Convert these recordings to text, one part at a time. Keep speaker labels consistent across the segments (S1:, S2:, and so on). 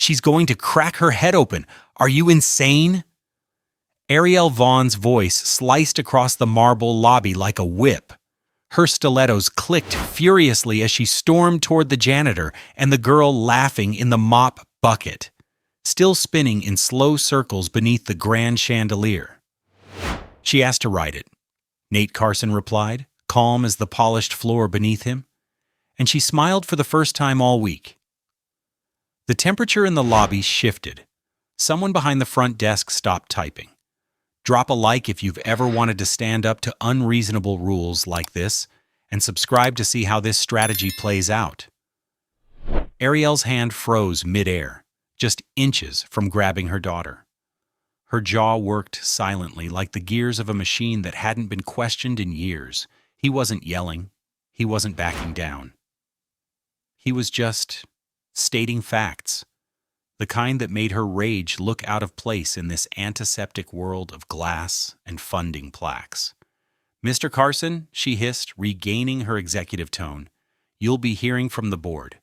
S1: She's going to crack her head open. Are you insane?" Ariel Vaughn's voice sliced across the marble lobby like a whip. Her stilettos clicked furiously as she stormed toward the janitor and the girl laughing in the mop bucket, still spinning in slow circles beneath the grand chandelier. She asked to ride it. Nate Carson replied, calm as the polished floor beneath him, and she smiled for the first time all week. The temperature in the lobby shifted. Someone behind the front desk stopped typing. Drop a like if you've ever wanted to stand up to unreasonable rules like this, and subscribe to see how this strategy plays out. Ariel's hand froze mid-air, just inches from grabbing her daughter. Her jaw worked silently like the gears of a machine that hadn't been questioned in years. He wasn't yelling. He wasn't backing down. He was just stating facts, the kind that made her rage look out of place in this antiseptic world of glass and funding plaques. "Mr. Carson," she hissed, regaining her executive tone, "you'll be hearing from the board.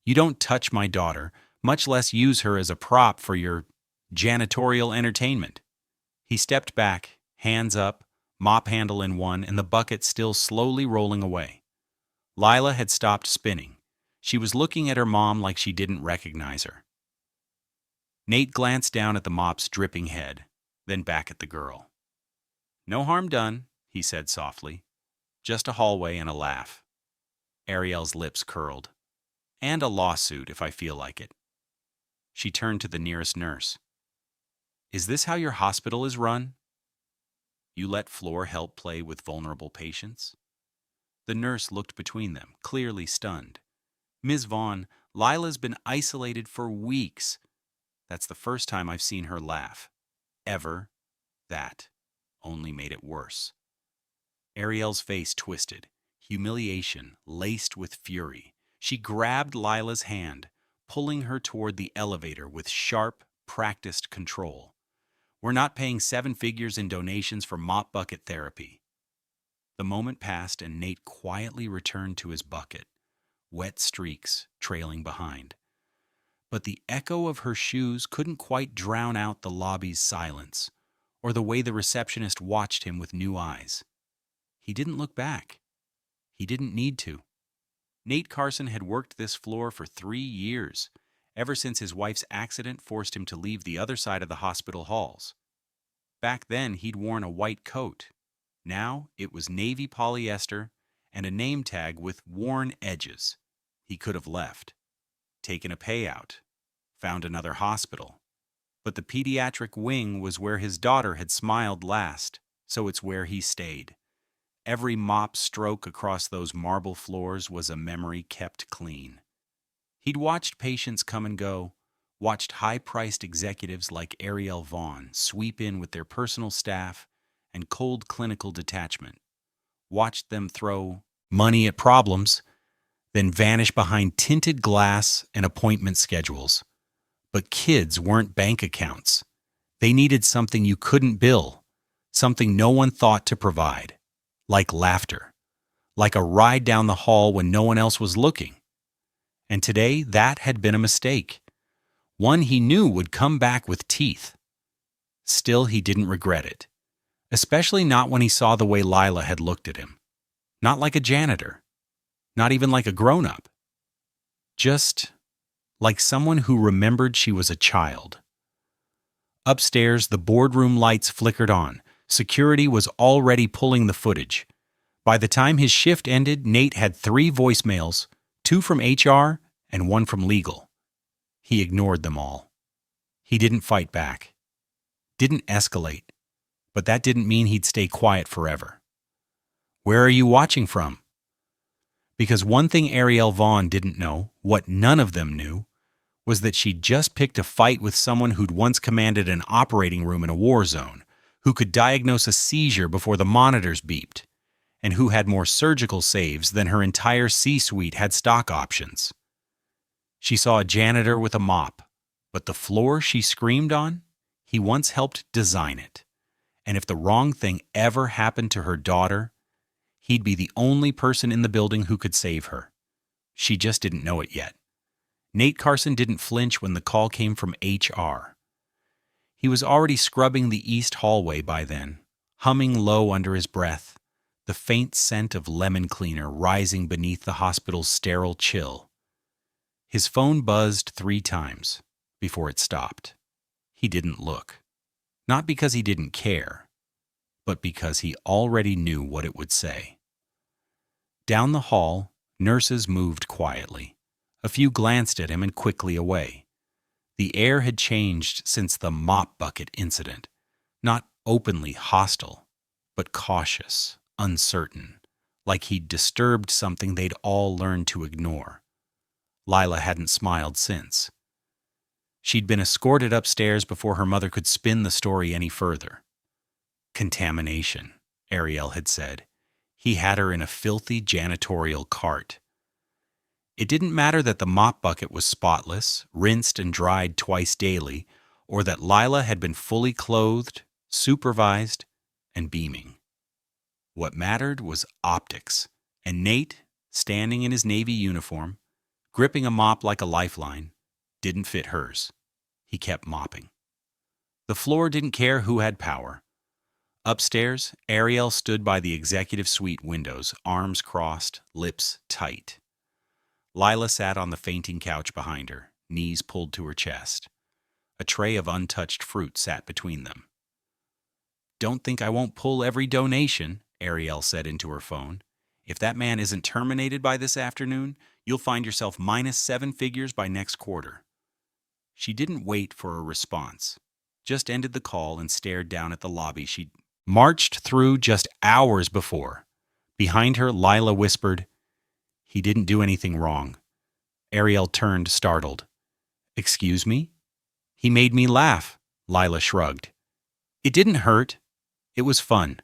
S1: You don't touch my daughter, much less use her as a prop for your janitorial entertainment." He stepped back, hands up, mop handle in one, and the bucket still slowly rolling away. Lila had stopped spinning. She was looking at her mom like she didn't recognize her. Nate glanced down at the mop's dripping head, then back at the girl. "No harm done," he said softly. "Just a hallway and a laugh." Ariel's lips curled. "And a lawsuit if I feel like it." She turned to the nearest nurse. "Is this how your hospital is run? You let Floor help play with vulnerable patients?" The nurse looked between them, clearly stunned. "Ms. Vaughn, Lila's been isolated for weeks. That's the first time I've seen her laugh. Ever. That only made it worse." Ariel's face twisted, humiliation laced with fury. She grabbed Lila's hand, pulling her toward the elevator with sharp, practiced control. "We're not paying 7 figures in donations for mop bucket therapy." The moment passed and Nate quietly returned to his bucket, wet streaks trailing behind. But the echo of her shoes couldn't quite drown out the lobby's silence, or the way the receptionist watched him with new eyes. He didn't look back. He didn't need to. Nate Carson had worked this floor for 3 years, ever since his wife's accident forced him to leave the other side of the hospital halls. Back then, he'd worn a white coat. Now, it was navy polyester and a name tag with worn edges. He could have left, taken a payout, found another hospital. But the pediatric wing was where his daughter had smiled last, so it's where he stayed. Every mop stroke across those marble floors was a memory kept clean. He'd watched patients come and go, watched high-priced executives like Ariel Vaughn sweep in with their personal staff and cold clinical detachment, watched them throw money at problems, then vanish behind tinted glass and appointment schedules. But kids weren't bank accounts. They needed something you couldn't bill, something no one thought to provide, like laughter, like a ride down the hall when no one else was looking. And today, that had been a mistake, one he knew would come back with teeth. Still, he didn't regret it, especially not when he saw the way Lila had looked at him. Not like a janitor, not even like a grown-up. Just like someone who remembered she was a child. Upstairs, the boardroom lights flickered on. Security was already pulling the footage. By the time his shift ended, Nate had 3 voicemails, 2 from HR and 1 from legal. He ignored them all. He didn't fight back. Didn't escalate. But that didn't mean he'd stay quiet forever. "Where are you watching from?" Because one thing Ariel Vaughn didn't know, what none of them knew, was that she'd just picked a fight with someone who'd once commanded an operating room in a war zone, who could diagnose a seizure before the monitors beeped, and who had more surgical saves than her entire C-suite had stock options. She saw a janitor with a mop, but the floor she screamed on, he once helped design it. And if the wrong thing ever happened to her daughter, he'd be the only person in the building who could save her. She just didn't know it yet. Nate Carson didn't flinch when the call came from HR. He was already scrubbing the east hallway by then, humming low under his breath, the faint scent of lemon cleaner rising beneath the hospital's sterile chill. His phone buzzed 3 times before it stopped. He didn't look. Not because he didn't care, but because he already knew what it would say. Down the hall, nurses moved quietly. A few glanced at him and quickly away. The air had changed since the mop bucket incident. Not openly hostile, but cautious, uncertain, like he'd disturbed something they'd all learned to ignore. Lila hadn't smiled since. She'd been escorted upstairs before her mother could spin the story any further. Contamination, Ariel had said. He had her in a filthy janitorial cart. It didn't matter that the mop bucket was spotless, rinsed and dried twice daily, or that Lila had been fully clothed, supervised, and beaming. What mattered was optics, and Nate, standing in his Navy uniform, gripping a mop like a lifeline, didn't fit hers. He kept mopping. The floor didn't care who had power. Upstairs, Ariel stood by the executive suite windows, arms crossed, lips tight. Lila sat on the fainting couch behind her, knees pulled to her chest. A tray of untouched fruit sat between them. "Don't think I won't pull every donation," Ariel said into her phone. "If that man isn't terminated by this afternoon, you'll find yourself minus 7 figures by next quarter." She didn't wait for a response, just ended the call and stared down at the lobby she'd marched through just hours before. Behind her, Lila whispered, "He didn't do anything wrong." Ariel turned, startled. "Excuse me?" "He made me laugh," Lila shrugged. "It didn't hurt. It was fun."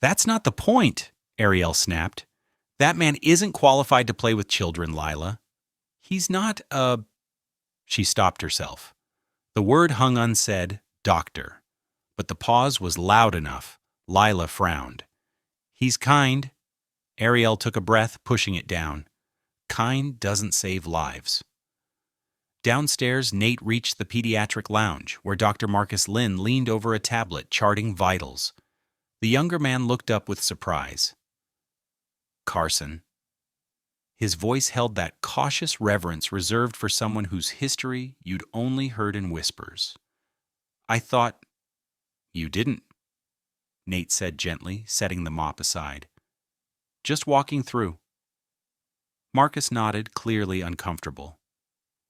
S1: "That's not the point," Ariel snapped. "That man isn't qualified to play with children, Lila. He's not a—" She stopped herself. The word hung unsaid, doctor. But the pause was loud enough. Lila frowned. "He's kind." Ariel took a breath, pushing it down. "Kind doesn't save lives." Downstairs, Nate reached the pediatric lounge, where Dr. Marcus Lynn leaned over a tablet, charting vitals. The younger man looked up with surprise. "Carson." His voice held that cautious reverence reserved for someone whose history you'd only heard in whispers. "I thought—" "You didn't," Nate said gently, setting the mop aside. "Just walking through." Marcus nodded, clearly uncomfortable.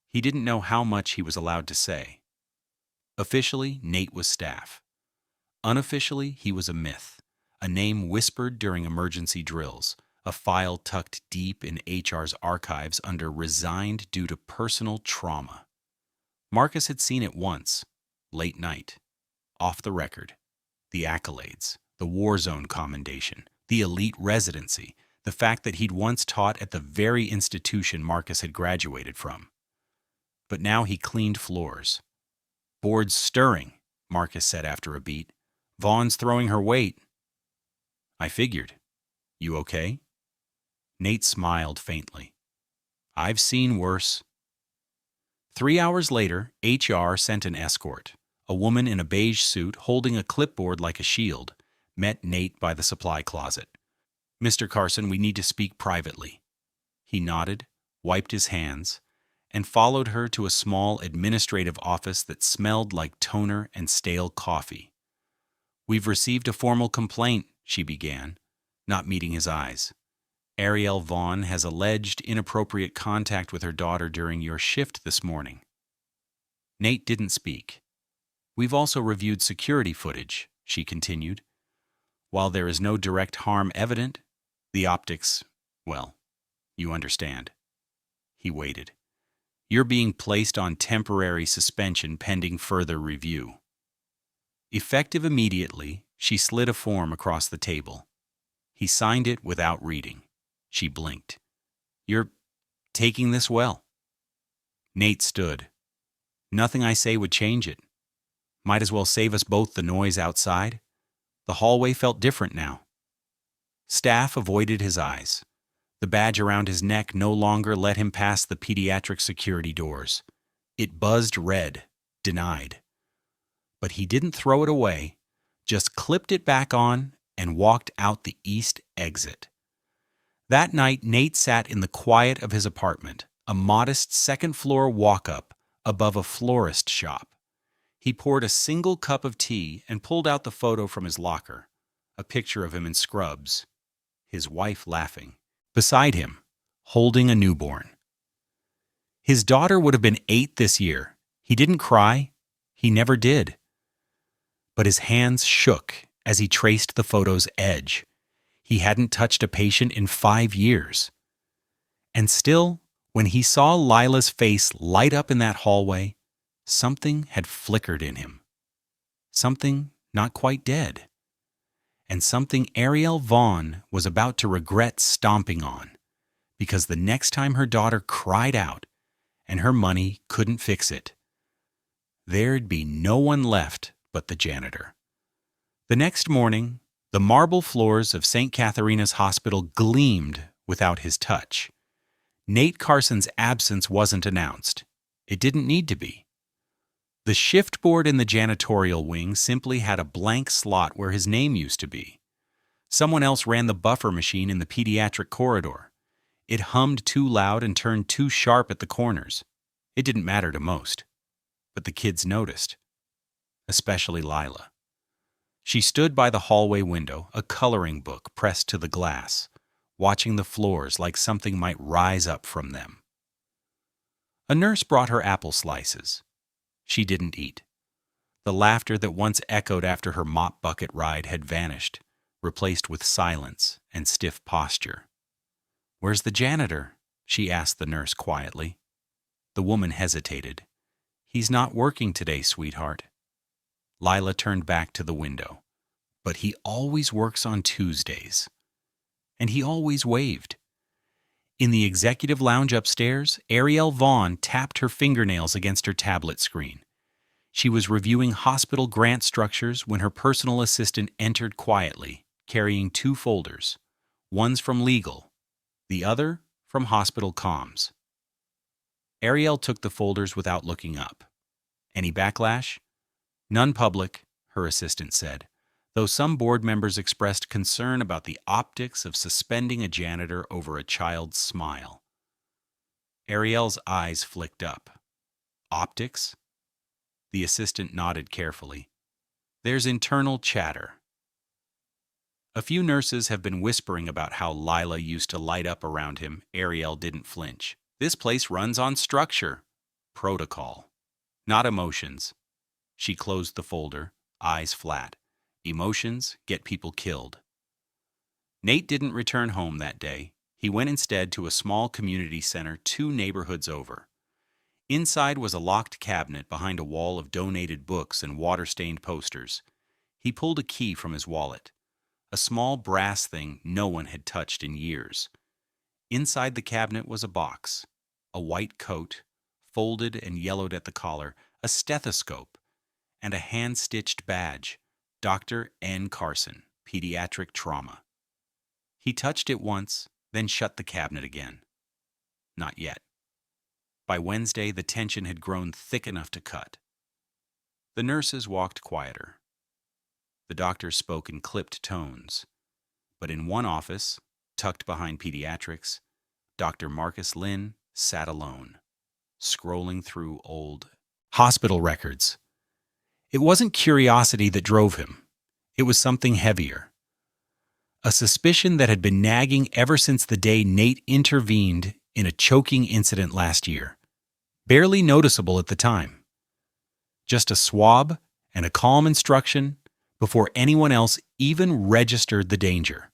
S1: He didn't know how much he was allowed to say. Officially, Nate was staff. Unofficially, he was a myth, a name whispered during emergency drills, a file tucked deep in HR's archives under resigned due to personal trauma. Marcus had seen it once, late night, off the record. The accolades, the war zone commendation, the elite residency, the fact that he'd once taught at the very institution Marcus had graduated from. But now he cleaned floors. "Board's stirring," Marcus said after a beat. "Vaughn's throwing her weight." "I figured. You okay?" Nate smiled faintly. "I've seen worse." 3 hours later, HR sent an escort. A woman in a beige suit, holding a clipboard like a shield, met Nate by the supply closet. "Mr. Carson, we need to speak privately." He nodded, wiped his hands, and followed her to a small administrative office that smelled like toner and stale coffee. "We've received a formal complaint," she began, not meeting his eyes. "Ariel Vaughn has alleged inappropriate contact with her daughter during your shift this morning." Nate didn't speak. "We've also reviewed security footage," she continued. "While there is no direct harm evident, the optics, well, you understand." He waited. "You're being placed on temporary suspension pending further review." Effective immediately, she slid a form across the table. He signed it without reading. She blinked. "You're taking this well." Nate stood. "Nothing I say would change it. Might as well save us both the noise outside." The hallway felt different now. Staff avoided his eyes. The badge around his neck no longer let him pass the pediatric security doors. It buzzed red, denied. But he didn't throw it away, just clipped it back on and walked out the east exit. That night, Nate sat in the quiet of his apartment, a modest second-floor walk-up above a florist shop. He poured a single cup of tea and pulled out the photo from his locker, a picture of him in scrubs, his wife laughing. Beside him, holding a newborn. His daughter would have been 8 this year. He didn't cry. He never did. But his hands shook as he traced the photo's edge. He hadn't touched a patient in 5 years. And still, when he saw Lila's face light up in that hallway, something had flickered in him. Something not quite dead. And something Ariel Vaughn was about to regret stomping on, because the next time her daughter cried out and her money couldn't fix it, there'd be no one left but the janitor. The next morning, the marble floors of St. Catharina's Hospital gleamed without his touch. Nate Carson's absence wasn't announced. It didn't need to be. The shift board in the janitorial wing simply had a blank slot where his name used to be. Someone else ran the buffer machine in the pediatric corridor. It hummed too loud and turned too sharp at the corners. It didn't matter to most. But the kids noticed. Especially Lila. She stood by the hallway window, a coloring book pressed to the glass, watching the floors like something might rise up from them. A nurse brought her apple slices. She didn't eat. The laughter that once echoed after her mop bucket ride had vanished, replaced with silence and stiff posture. "Where's the janitor?" she asked the nurse quietly. The woman hesitated. "He's not working today, sweetheart." Lila turned back to the window. "But he always works on Tuesdays." And he always waved. In the executive lounge upstairs, Ariel Vaughn tapped her fingernails against her tablet screen. She was reviewing hospital grant structures when her personal assistant entered quietly, carrying 2 folders. One's from legal, the other from hospital comms. Ariel took the folders without looking up. "Any backlash?" "None public," her assistant said, though some board members expressed concern about the optics of suspending a janitor over a child's smile. Ariel's eyes flicked up. "Optics?" The assistant nodded carefully. "There's internal chatter. A few nurses have been whispering about how Lila used to light up around him." Ariel didn't flinch. "This place runs on structure. Protocol. Not emotions." She closed the folder, eyes flat. Emotions get people killed. Nate didn't return home that day. He went instead to a small community center 2 neighborhoods over. Inside was a locked cabinet behind a wall of donated books and water-stained posters. He pulled a key from his wallet, a small brass thing no one had touched in years. Inside the cabinet was a box, a white coat, folded and yellowed at the collar, a stethoscope, and a hand-stitched badge, Dr. N. Carson, Pediatric Trauma. He touched it once, then shut the cabinet again. Not yet. By Wednesday, the tension had grown thick enough to cut. The nurses walked quieter. The doctor spoke in clipped tones. But in one office, tucked behind pediatrics, Dr. Marcus Lynn sat alone, scrolling through old hospital records. It wasn't curiosity that drove him. It was something heavier. A suspicion that had been nagging ever since the day Nate intervened in a choking incident last year. Barely noticeable at the time. Just a swab and a calm instruction before anyone else even registered the danger.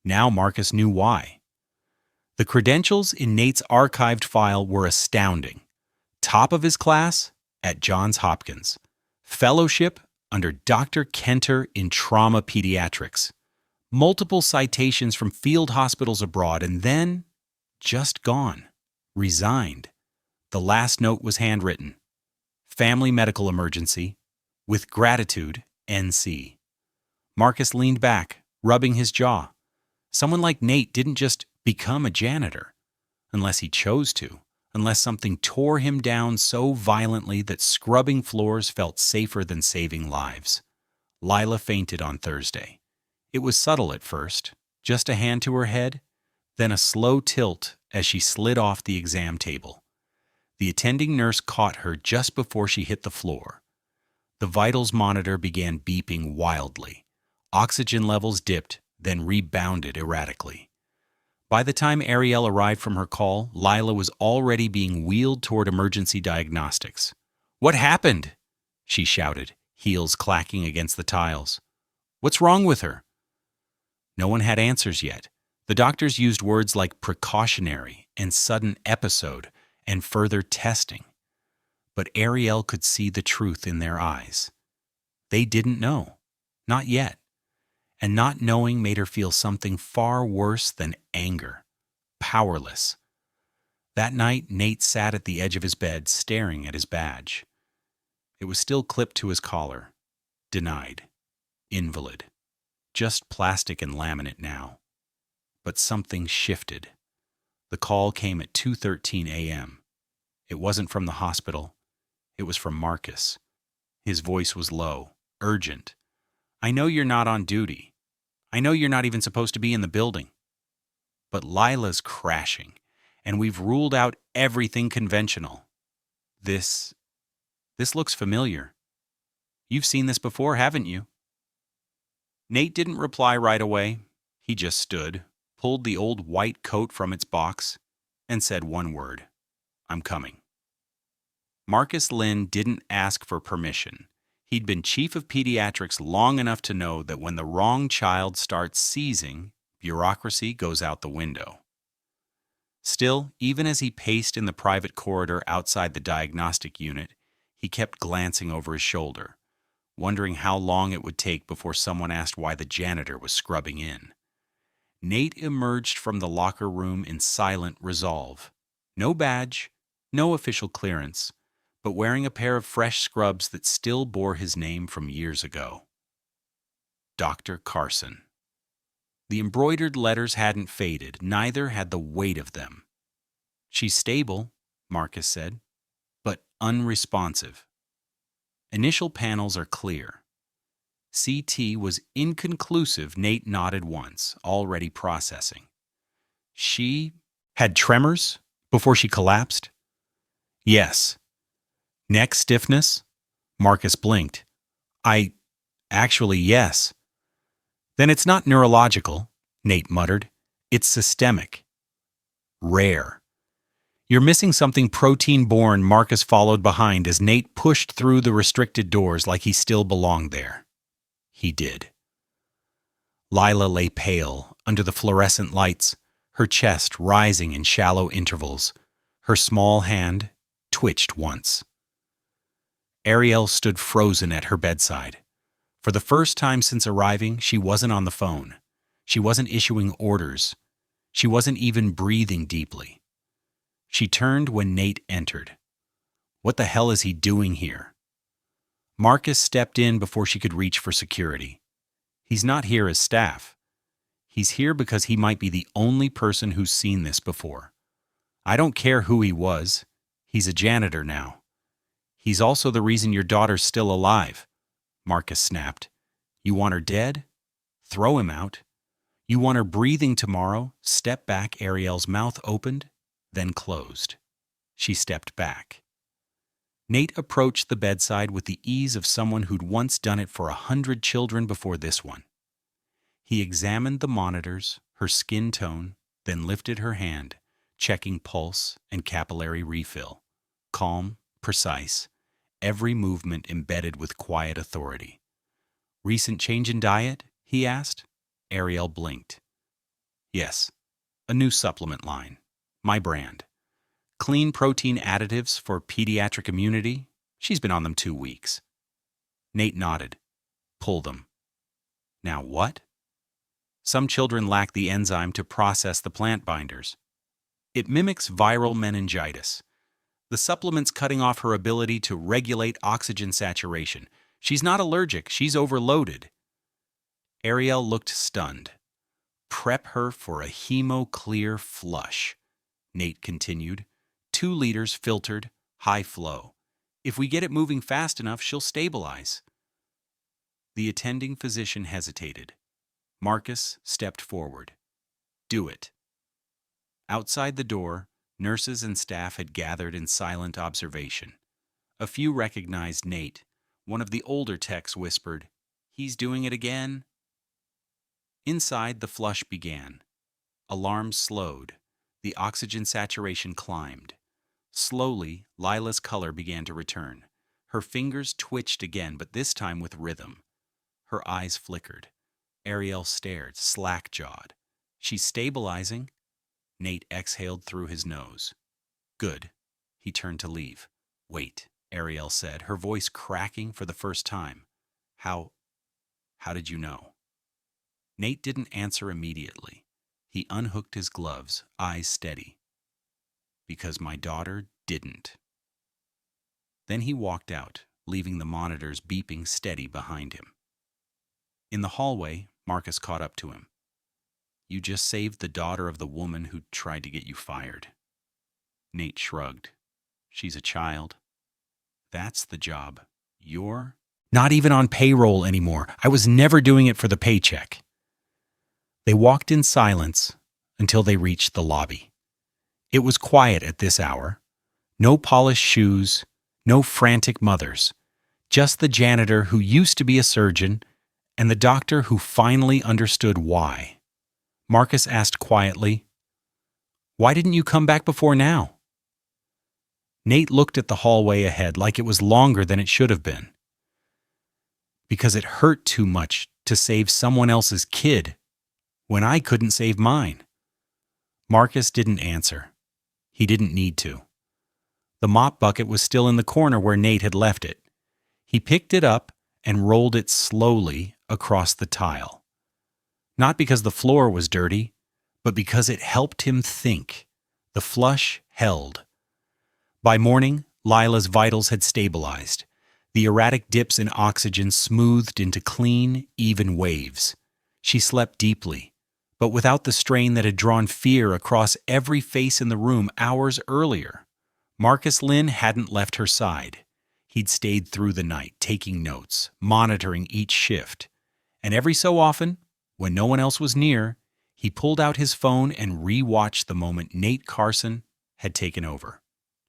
S1: Now Marcus knew why. The credentials in Nate's archived file were astounding. Top of his class at Johns Hopkins. Fellowship under Dr. Kenter in trauma pediatrics. Multiple citations from field hospitals abroad, and then just gone. Resigned. The last note was handwritten. Family medical emergency. With gratitude, NC. Marcus leaned back, rubbing his jaw. Someone like Nate didn't just become a janitor, unless he chose to, unless something tore him down so violently that scrubbing floors felt safer than saving lives. Lila fainted on Thursday. It was subtle at first, just a hand to her head, then a slow tilt as she slid off the exam table. The attending nurse caught her just before she hit the floor. The vitals monitor began beeping wildly. Oxygen levels dipped, then rebounded erratically. By the time Ariel arrived from her call, Lila was already being wheeled toward emergency diagnostics. "What happened?" she shouted, heels clacking against the tiles. "What's wrong with her?" No one had answers yet. The doctors used words like precautionary and sudden episode and further testing. But Ariel could see the truth in their eyes. They didn't know. Not yet. And not knowing made her feel something far worse than anger. Powerless. That night, Nate sat at the edge of his bed, staring at his badge. It was still clipped to his collar. Denied. Invalid. Just plastic and laminate now. But something shifted. The call came at 2:13 a.m. It wasn't from the hospital. It was from Marcus. His voice was low, urgent. "I know you're not on duty. I know you're not even supposed to be in the building. But Lila's crashing, and we've ruled out everything conventional. This looks familiar. You've seen this before, haven't you?" Nate didn't reply right away. He just stood, pulled the old white coat from its box, and said one word: "I'm coming." Marcus Lynn didn't ask for permission. He'd been chief of pediatrics long enough to know that when the wrong child starts seizing, bureaucracy goes out the window. Still, even as he paced in the private corridor outside the diagnostic unit, he kept glancing over his shoulder, wondering how long it would take before someone asked why the janitor was scrubbing in. Nate emerged from the locker room in silent resolve. No badge, no official clearance, but wearing a pair of fresh scrubs that still bore his name from years ago. Dr. Carson. The embroidered letters hadn't faded, neither had the weight of them. "She's stable," Marcus said, "but unresponsive. Initial panels are clear." CT was inconclusive. Nate nodded once, already processing. "She had tremors before she collapsed?" "Yes." "Neck stiffness?" Marcus blinked. Actually, yes." "Then it's not neurological," Nate muttered. "It's systemic. Rare." "You're missing something protein-borne," Marcus followed behind as Nate pushed through the restricted doors like he still belonged there. He did. Lila lay pale under the fluorescent lights, her chest rising in shallow intervals. Her small hand twitched once. Ariel stood frozen at her bedside. For the first time since arriving, she wasn't on the phone. She wasn't issuing orders. She wasn't even breathing deeply. She turned when Nate entered. What the hell is he doing here? Marcus stepped in before she could reach for security. He's not here as staff. He's here because he might be the only person who's seen this before. I don't care who he was. He's a janitor now. He's also the reason your daughter's still alive. Marcus snapped. You want her dead? Throw him out. You want her breathing tomorrow? Step back. Ariel's mouth opened, then closed. She stepped back. Nate approached the bedside with the ease of someone who'd once done it for 100 children before this one. He examined the monitors, her skin tone, then lifted her hand, checking pulse and capillary refill. Calm, precise, every movement embedded with quiet authority. "Recent change in diet?" he asked. Ariel blinked. "Yes, a new supplement line. My brand. Clean protein additives for pediatric immunity. She's been on them 2 weeks." Nate nodded. "Pull them." "Now what?" "Some children lack the enzyme to process the plant binders. It mimics viral meningitis. The supplement's cutting off her ability to regulate oxygen saturation. She's not allergic, she's overloaded." Ariel looked stunned. Prep her for a hemo-clear flush, Nate continued. 2 liters filtered, high flow. If we get it moving fast enough, she'll stabilize. The attending physician hesitated. Marcus stepped forward. Do it. Outside the door, nurses and staff had gathered in silent observation. A few recognized Nate. One of the older techs whispered, "He's doing it again." Inside, the flush began. Alarms slowed. The oxygen saturation climbed. Slowly, Lila's color began to return. Her fingers twitched again, but this time with rhythm. Her eyes flickered. Ariel stared, slack-jawed. She's stabilizing. Nate exhaled through his nose. Good. He turned to leave. Wait, Ariel said, her voice cracking for the first time. How did you know? Nate didn't answer immediately. He unhooked his gloves, eyes steady. Because my daughter didn't. Then he walked out, leaving the monitors beeping steady behind him. In the hallway, Marcus caught up to him. You just saved the daughter of the woman who tried to get you fired. Nate shrugged. She's a child. That's the job. You're not even on payroll anymore. I was never doing it for the paycheck. They walked in silence until they reached the lobby. It was quiet at this hour. No polished shoes, no frantic mothers. Just the janitor who used to be a surgeon and the doctor who finally understood why. Marcus asked quietly, "Why didn't you come back before now?" Nate looked at the hallway ahead like it was longer than it should have been. Because it hurt too much to save someone else's kid when I couldn't save mine. Marcus didn't answer. He didn't need to. The mop bucket was still in the corner where Nate had left it. He picked it up and rolled it slowly across the tile. Not because the floor was dirty, but because it helped him think. The flush held. By morning, Lila's vitals had stabilized. The erratic dips in oxygen smoothed into clean, even waves. She slept deeply, but without the strain that had drawn fear across every face in the room hours earlier. Marcus Lynn hadn't left her side. He'd stayed through the night, taking notes, monitoring each shift. And every so often, when no one else was near, he pulled out his phone and re-watched the moment Nate Carson had taken over.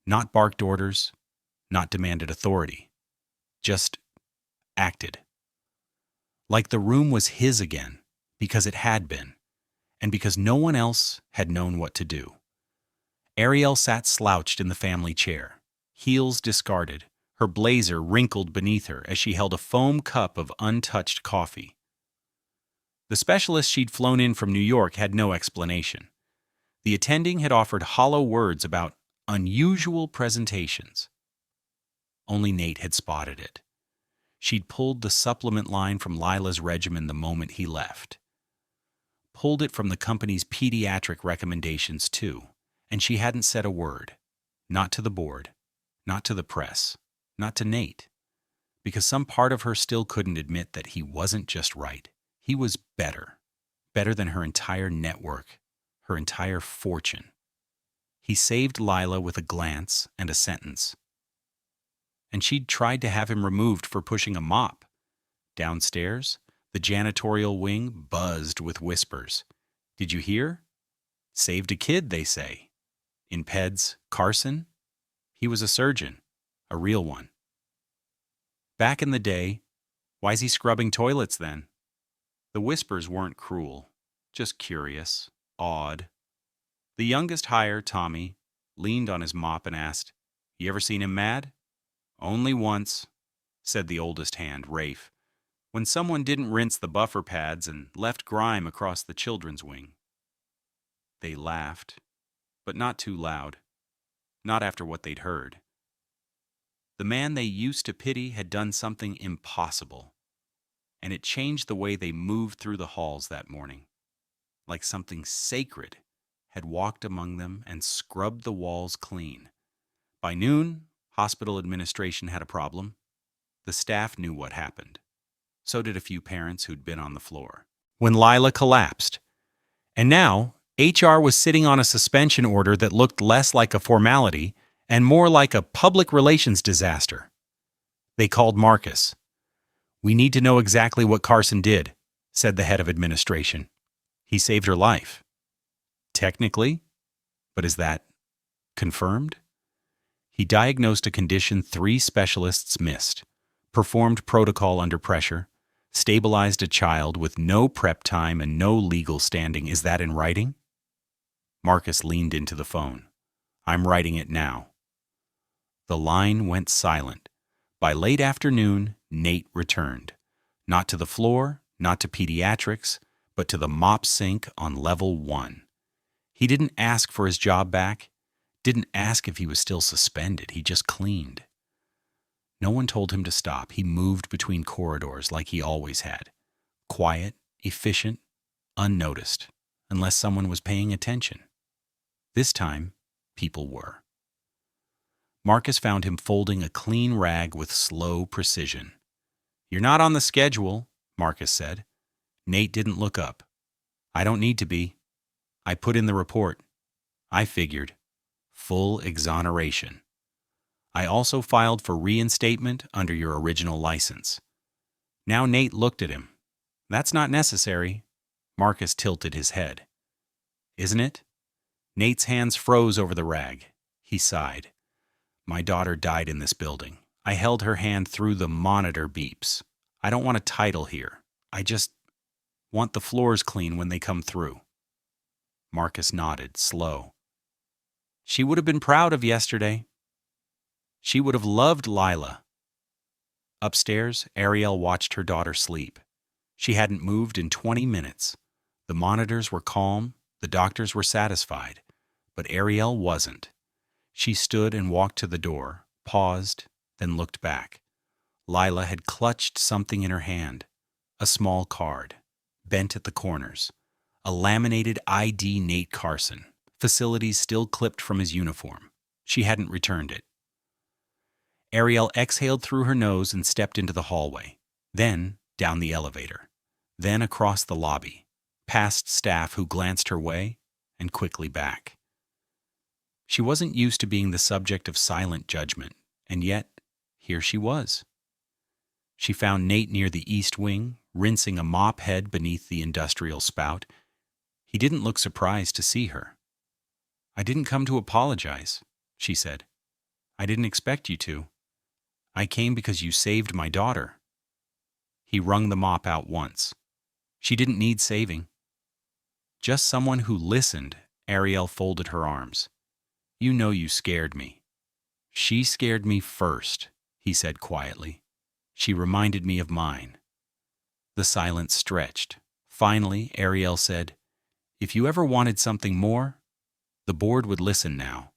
S1: Not barked orders, not demanded authority. Just acted. Like the room was his again, because it had been, and because no one else had known what to do. Ariel sat slouched in the family chair, heels discarded, her blazer wrinkled beneath her as she held a foam cup of untouched coffee. The specialist she'd flown in from New York had no explanation. The attending had offered hollow words about unusual presentations. Only Nate had spotted it. She'd pulled the supplement line from Lila's regimen the moment he left. Pulled it from the company's pediatric recommendations too, and she hadn't said a word. Not to the board, not to the press, not to Nate. Because some part of her still couldn't admit that he wasn't just right. He was better. Better than her entire network, her entire fortune. He saved Lila with a glance and a sentence. And she'd tried to have him removed for pushing a mop. Downstairs, the janitorial wing buzzed with whispers. Did you hear? Saved a kid, they say. In Ped's Carson? He was a surgeon, a real one. Back in the day, why's he scrubbing toilets then? The whispers weren't cruel, just curious, awed. The youngest hire, Tommy, leaned on his mop and asked, You ever seen him mad? Only once, said the oldest hand, Rafe, when someone didn't rinse the buffer pads and left grime across the children's wing. They laughed, but not too loud, not after what they'd heard. The man they used to pity had done something impossible, and it changed the way they moved through the halls that morning, like something sacred had walked among them and scrubbed the walls clean. By noon, hospital administration had a problem. The staff knew what happened. So did a few parents who'd been on the floor. When Lila collapsed, And now, HR was sitting on a suspension order that looked less like a formality and more like a public relations disaster. They called Marcus. "We need to know exactly what Carson did," said the head of administration. "He saved her life." "Technically? But is that confirmed?" "He diagnosed a condition 3 specialists missed, performed protocol under pressure, stabilized a child with no prep time and no legal standing. Is that in writing?" Marcus leaned into the phone. "I'm writing it now." The line went silent. By late afternoon, Nate returned. Not to the floor, not to pediatrics, but to the mop sink on level 1. He didn't ask for his job back, didn't ask if he was still suspended. He just cleaned. No one told him to stop. He moved between corridors like he always had. Quiet, efficient, unnoticed, unless someone was paying attention. This time, people were. Marcus found him folding a clean rag with slow precision. "You're not on the schedule," Marcus said. Nate didn't look up. "I don't need to be. I put in the report. I figured. Full exoneration. I also filed for reinstatement under your original license." Now Nate looked at him. "That's not necessary." Marcus tilted his head. "Isn't it?" Nate's hands froze over the rag. He sighed. "My daughter died in this building. I held her hand through the monitor beeps. I don't want a title here. I just want the floors clean when they come through." Marcus nodded, slow. "She would have been proud of yesterday. She would have loved Lila." Upstairs, Ariel watched her daughter sleep. She hadn't moved in 20 minutes. The monitors were calm, the doctors were satisfied, but Ariel wasn't. She stood and walked to the door, paused, then looked back. Lila had clutched something in her hand, a small card, bent at the corners, a laminated ID Nate Carson, facilities still clipped from his uniform. She hadn't returned it. Ariel exhaled through her nose and stepped into the hallway, then down the elevator, then across the lobby, past staff who glanced her way and quickly back. She wasn't used to being the subject of silent judgment, and yet here she was. She found Nate near the east wing, rinsing a mop head beneath the industrial spout. He didn't look surprised to see her. "I didn't come to apologize," she said. "I didn't expect you to. I came because you saved my daughter." He wrung the mop out once. "She didn't need saving." "Just someone who listened." Ariel folded her arms. "You know you scared me." "She scared me first," he said quietly. "She reminded me of mine." The silence stretched. Finally, Ariel said, "If you ever wanted something more, the board would listen now."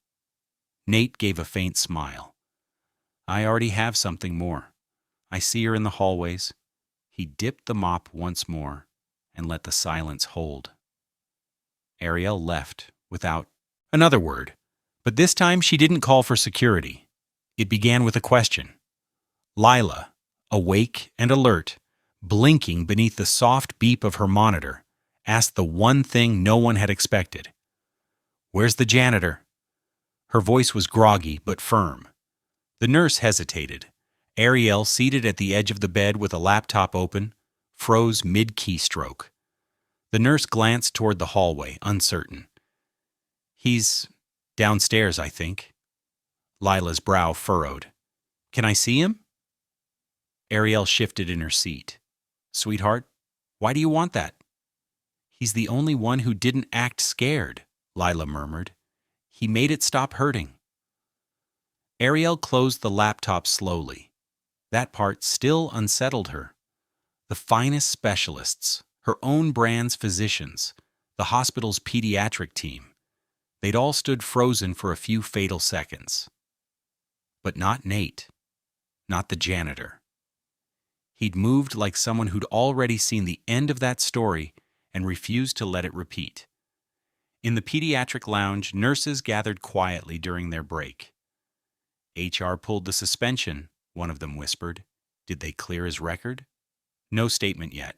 S1: Nate gave a faint smile. "I already have something more. I see her in the hallways." He dipped the mop once more and let the silence hold. Ariel left without another word, but this time she didn't call for security. It began with a question. Lila, awake and alert, blinking beneath the soft beep of her monitor, asked the one thing no one had expected. "Where's the janitor?" Her voice was groggy but firm. The nurse hesitated. Ariel, seated at the edge of the bed with a laptop open, froze mid-keystroke. The nurse glanced toward the hallway, uncertain. "He's downstairs, I think." Lila's brow furrowed. "Can I see him?" Ariel shifted in her seat. "Sweetheart, why do you want that?" "He's the only one who didn't act scared," Lila murmured. "He made it stop hurting." Ariel closed the laptop slowly. That part still unsettled her. The finest specialists, her own brand's physicians, the hospital's pediatric team, they'd all stood frozen for a few fatal seconds. But not Nate, not the janitor. He'd moved like someone who'd already seen the end of that story and refused to let it repeat. In the pediatric lounge, nurses gathered quietly during their break. "HR pulled the suspension," one of them whispered. "Did they clear his record?" "No statement yet."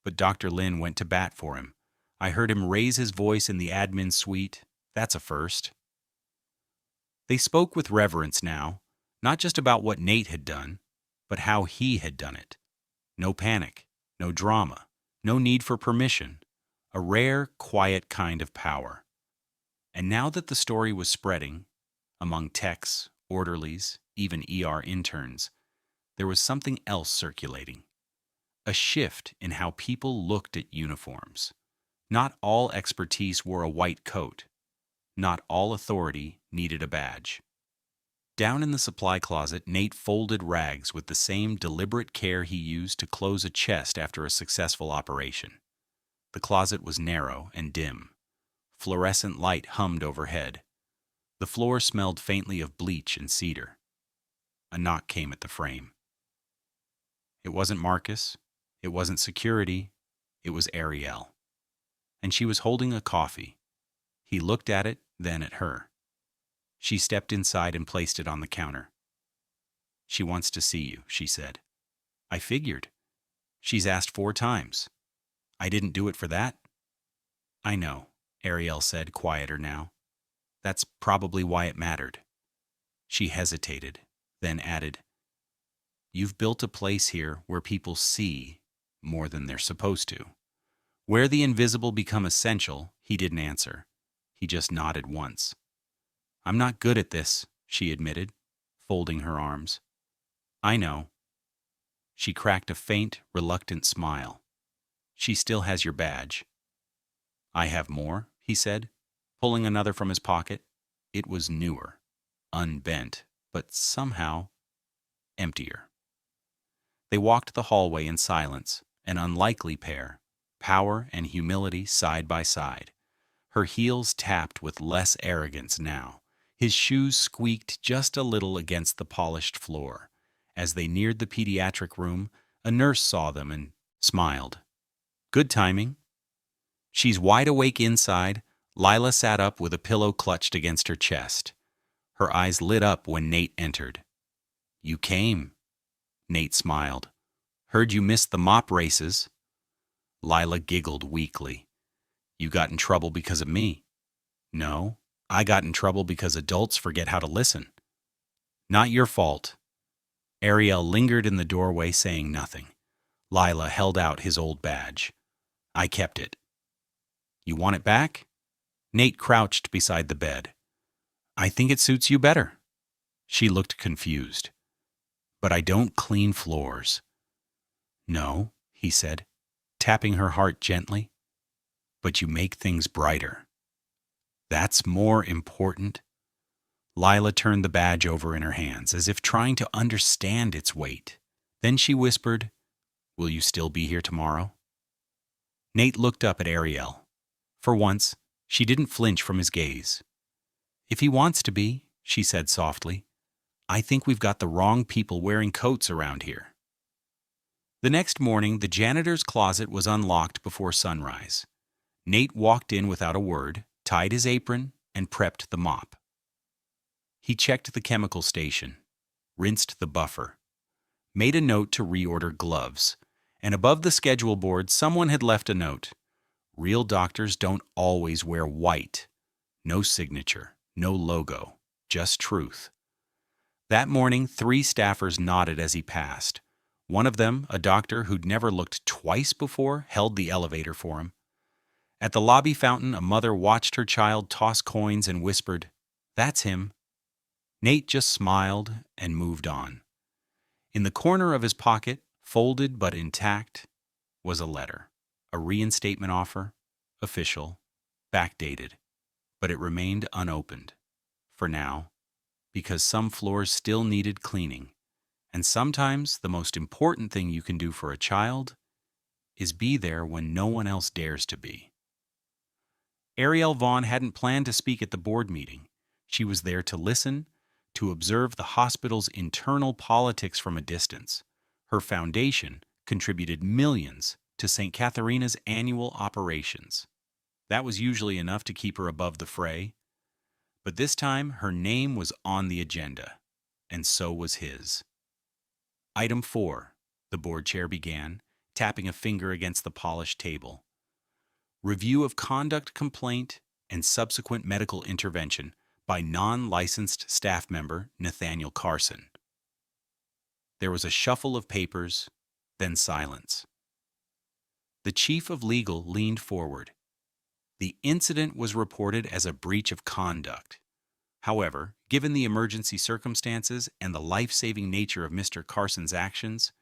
S1: But Dr. Lin went to bat for him. I heard him raise his voice in the admin suite. That's a first. They spoke with reverence now, not just about what Nate had done, but how he had done it. No panic, no drama, no need for permission. A rare, quiet kind of power. And now that the story was spreading, among techs, orderlies, even ER interns, there was something else circulating. A shift in how people looked at uniforms. Not all expertise wore a white coat. Not all authority needed a badge. Down in the supply closet, Nate folded rags with the same deliberate care he used to close a chest after a successful operation. The closet was narrow and dim. Fluorescent light hummed overhead. The floor smelled faintly of bleach and cedar. A knock came at the frame. It wasn't Marcus. It wasn't security. It was Ariel. And she was holding a coffee. He looked at it, then at her. She stepped inside and placed it on the counter. "She wants to see you," she said. "I figured. She's asked 4 times. I didn't do it for that." "I know," Ariel said, quieter now. "That's probably why it mattered." She hesitated, then added, "You've built a place here where people see more than they're supposed to." Where the invisible become essential, he didn't answer. He just nodded once. "I'm not good at this," she admitted, folding her arms. "I know." She cracked a faint, reluctant smile. "She still has your badge." "I have more," he said, pulling another from his pocket. It was newer, unbent, but somehow emptier. They walked the hallway in silence, an unlikely pair, power and humility side by side. Her heels tapped with less arrogance now. His shoes squeaked just a little against the polished floor. As they neared the pediatric room, a nurse saw them and smiled. "Good timing." "She's wide awake inside." Lila sat up with a pillow clutched against her chest. Her eyes lit up when Nate entered. "You came." Nate smiled. "Heard you missed the mop races." Lila giggled weakly. "You got in trouble because of me." "No, I got in trouble because adults forget how to listen." "Not your fault." Ariel lingered in the doorway, saying nothing. Lila held out his old badge. "I kept it." "You want it back?" Nate crouched beside the bed. "I think it suits you better." She looked confused. "But I don't clean floors." "No," he said, tapping her heart gently. "But you make things brighter." "That's more important." Lila turned the badge over in her hands, as if trying to understand its weight. Then she whispered, "Will you still be here tomorrow?" Nate looked up at Ariel. For once, she didn't flinch from his gaze. "If he wants to be," she said softly. "I think we've got the wrong people wearing coats around here." The next morning, the janitor's closet was unlocked before sunrise. Nate walked in without a word, tied his apron, and prepped the mop. He checked the chemical station, rinsed the buffer, made a note to reorder gloves, and above the schedule board someone had left a note. Real doctors don't always wear white. No signature, no logo, just truth. That morning, 3 staffers nodded as he passed. One of them, a doctor who'd never looked twice before, held the elevator for him. At the lobby fountain, a mother watched her child toss coins and whispered, "That's him." Nate just smiled and moved on. In the corner of his pocket, folded but intact, was a letter. A reinstatement offer, official, backdated, but it remained unopened. For now, because some floors still needed cleaning. And sometimes the most important thing you can do for a child is be there when no one else dares to be. Ariel Vaughn hadn't planned to speak at the board meeting. She was there to listen, to observe the hospital's internal politics from a distance. Her foundation contributed millions to St. Catharina's annual operations. That was usually enough to keep her above the fray. But this time, her name was on the agenda, and so was his. Item 4, the board chair began, tapping a finger against the polished table. Review of conduct complaint and subsequent medical intervention by non-licensed staff member Nathaniel Carson. There was a shuffle of papers, then silence. The chief of legal leaned forward. The incident was reported as a breach of conduct. However, given the emergency circumstances and the life-saving nature of Mr. Carson's actions,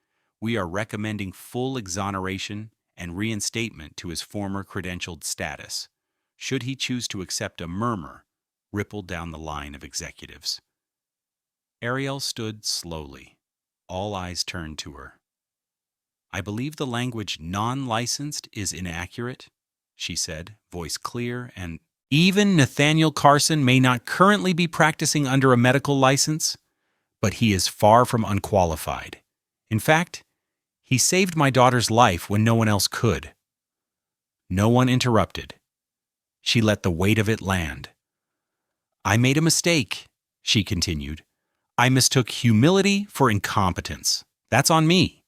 S1: we are recommending full exoneration and reinstatement to his former credentialed status, should he choose to accept. A murmur rippled down the line of executives. Ariel stood slowly. All eyes turned to her. "I believe the language non-licensed is inaccurate," she said, voice clear and even Nathaniel Carson may not currently be practicing under a medical license, but he is far from unqualified. In fact, he saved my daughter's life when no one else could. No one interrupted. She let the weight of it land. "I made a mistake," she continued. "I mistook humility for incompetence. That's on me.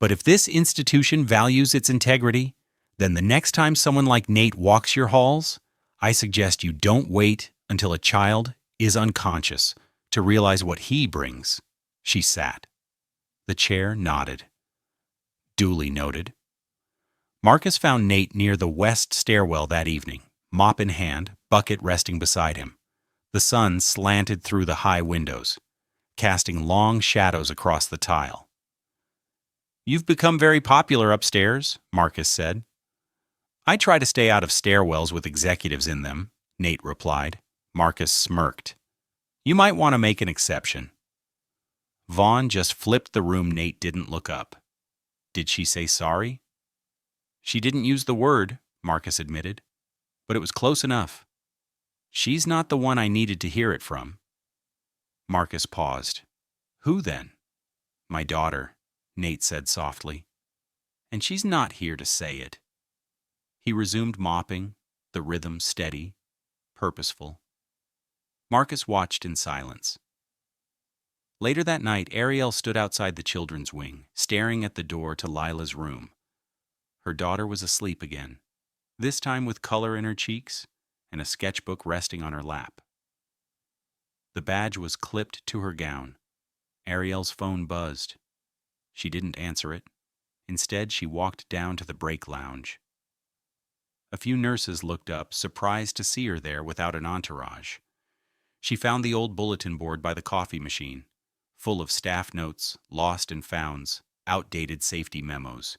S1: But if this institution values its integrity, then the next time someone like Nate walks your halls, I suggest you don't wait until a child is unconscious to realize what he brings." She sat. The chair nodded. "Duly noted." Marcus found Nate near the west stairwell that evening, mop in hand, bucket resting beside him. The sun slanted through the high windows, casting long shadows across the tile. "You've become very popular upstairs," Marcus said. "I try to stay out of stairwells with executives in them," Nate replied. Marcus smirked. "You might want to make an exception." Vaughn just flipped the room. Nate didn't look up. "Did she say sorry?" "She didn't use the word," Marcus admitted, "but it was close enough. She's not the one I needed to hear it from." Marcus paused. "Who then?" "My daughter," Nate said softly. "And she's not here to say it." He resumed mopping, the rhythm steady, purposeful. Marcus watched in silence. Later that night, Ariel stood outside the children's wing, staring at the door to Lila's room. Her daughter was asleep again, this time with color in her cheeks and a sketchbook resting on her lap. The badge was clipped to her gown. Ariel's phone buzzed. She didn't answer it. Instead, she walked down to the break lounge. A few nurses looked up, surprised to see her there without an entourage. She found the old bulletin board by the coffee machine, full of staff notes, lost and founds, outdated safety memos.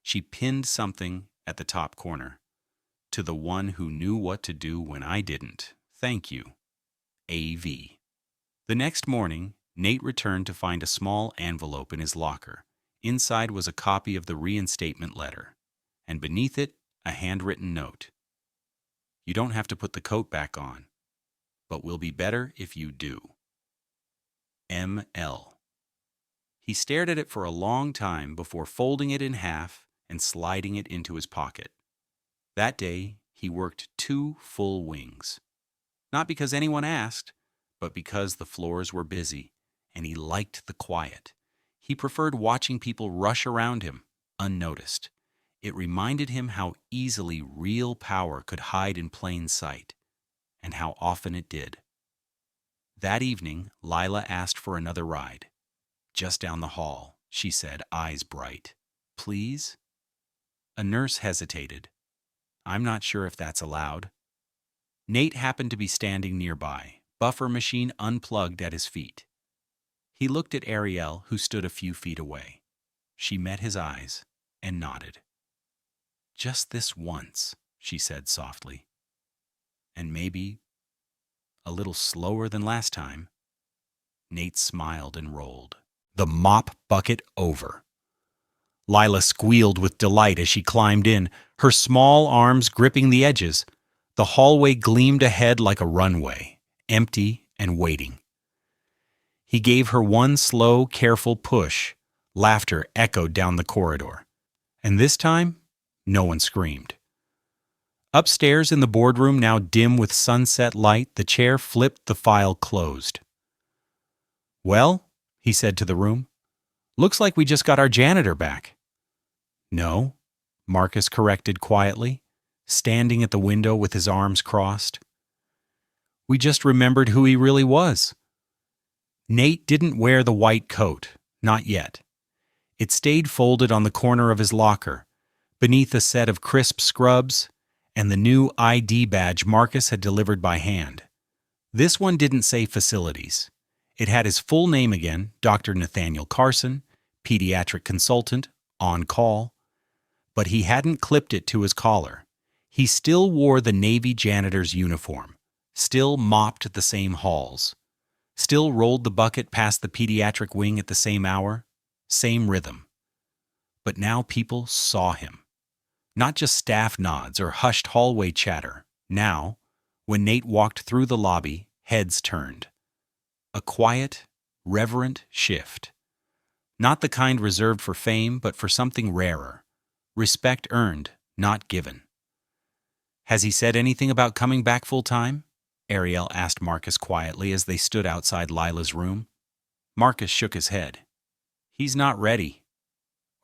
S1: She pinned something at the top corner. "To the one who knew what to do when I didn't. Thank you. A.V." The next morning, Nate returned to find a small envelope in his locker. Inside was a copy of the reinstatement letter, and beneath it, a handwritten note. "You don't have to put the coat back on, but will be better if you do. M.L." He stared at it for a long time before folding it in half and sliding it into his pocket. That day, he worked 2 full wings. Not because anyone asked, but because the floors were busy, and he liked the quiet. He preferred watching people rush around him, unnoticed. It reminded him how easily real power could hide in plain sight, and how often it did. That evening, Lila asked for another ride. "Just down the hall," she said, eyes bright. "Please?" A nurse hesitated. "I'm not sure if that's allowed." Nate happened to be standing nearby, buffer machine unplugged at his feet. He looked at Ariel, who stood a few feet away. She met his eyes and nodded. "Just this once," she said softly. "And maybe a little slower than last time." Nate smiled and rolled, the mop bucket over. Lila squealed with delight as she climbed in, her small arms gripping the edges. The hallway gleamed ahead like a runway, empty and waiting. He gave her one slow, careful push. Laughter echoed down the corridor. And this time, no one screamed. Upstairs in the boardroom, now dim with sunset light, the chair flipped, the file closed. "Well," he said to the room, "looks like we just got our janitor back." "No," Marcus corrected quietly, standing at the window with his arms crossed. We just remembered who he really was. Nate didn't wear the white coat, not yet. It stayed folded on the corner of his locker, beneath a set of crisp scrubs and the new ID badge Marcus had delivered by hand. This one didn't say facilities. It had his full name again, Dr. Nathaniel Carson, pediatric consultant, on call. But he hadn't clipped it to his collar. He still wore the Navy janitor's uniform, still mopped the same halls, still rolled the bucket past the pediatric wing at the same hour, same rhythm. But now people saw him. Not just staff nods or hushed hallway chatter. Now, when Nate walked through the lobby, heads turned. A quiet, reverent shift. Not the kind reserved for fame, but for something rarer. Respect earned, not given. Has he said anything about coming back full-time? Ariel asked Marcus quietly as they stood outside Lila's room. Marcus shook his head. He's not ready.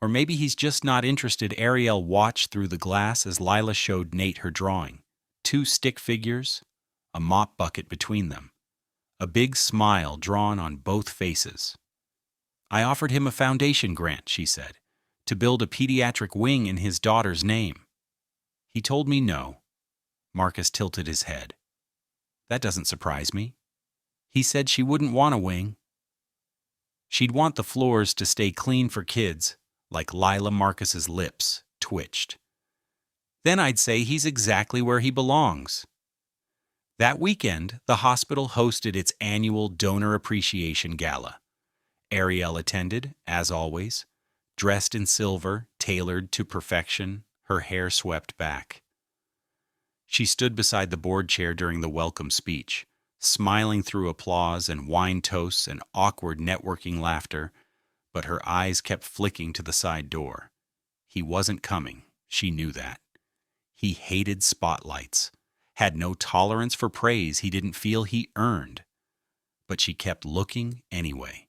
S1: Or maybe he's just not interested. Ariel watched through the glass as Lila showed Nate her drawing. 2 stick figures, a mop bucket between them. A big smile drawn on both faces. I offered him a foundation grant, she said, to build a pediatric wing in his daughter's name. He told me no. Marcus tilted his head. That doesn't surprise me. He said she wouldn't want a wing. She'd want the floors to stay clean for kids, like Lila. Marcus's lips twitched. Then I'd say he's exactly where he belongs. That weekend, the hospital hosted its annual Donor Appreciation Gala. Ariel attended, as always, dressed in silver, tailored to perfection, her hair swept back. She stood beside the board chair during the welcome speech, smiling through applause and wine toasts and awkward networking laughter, but her eyes kept flicking to the side door. He wasn't coming, she knew that. He hated spotlights, had no tolerance for praise he didn't feel he earned. But she kept looking anyway,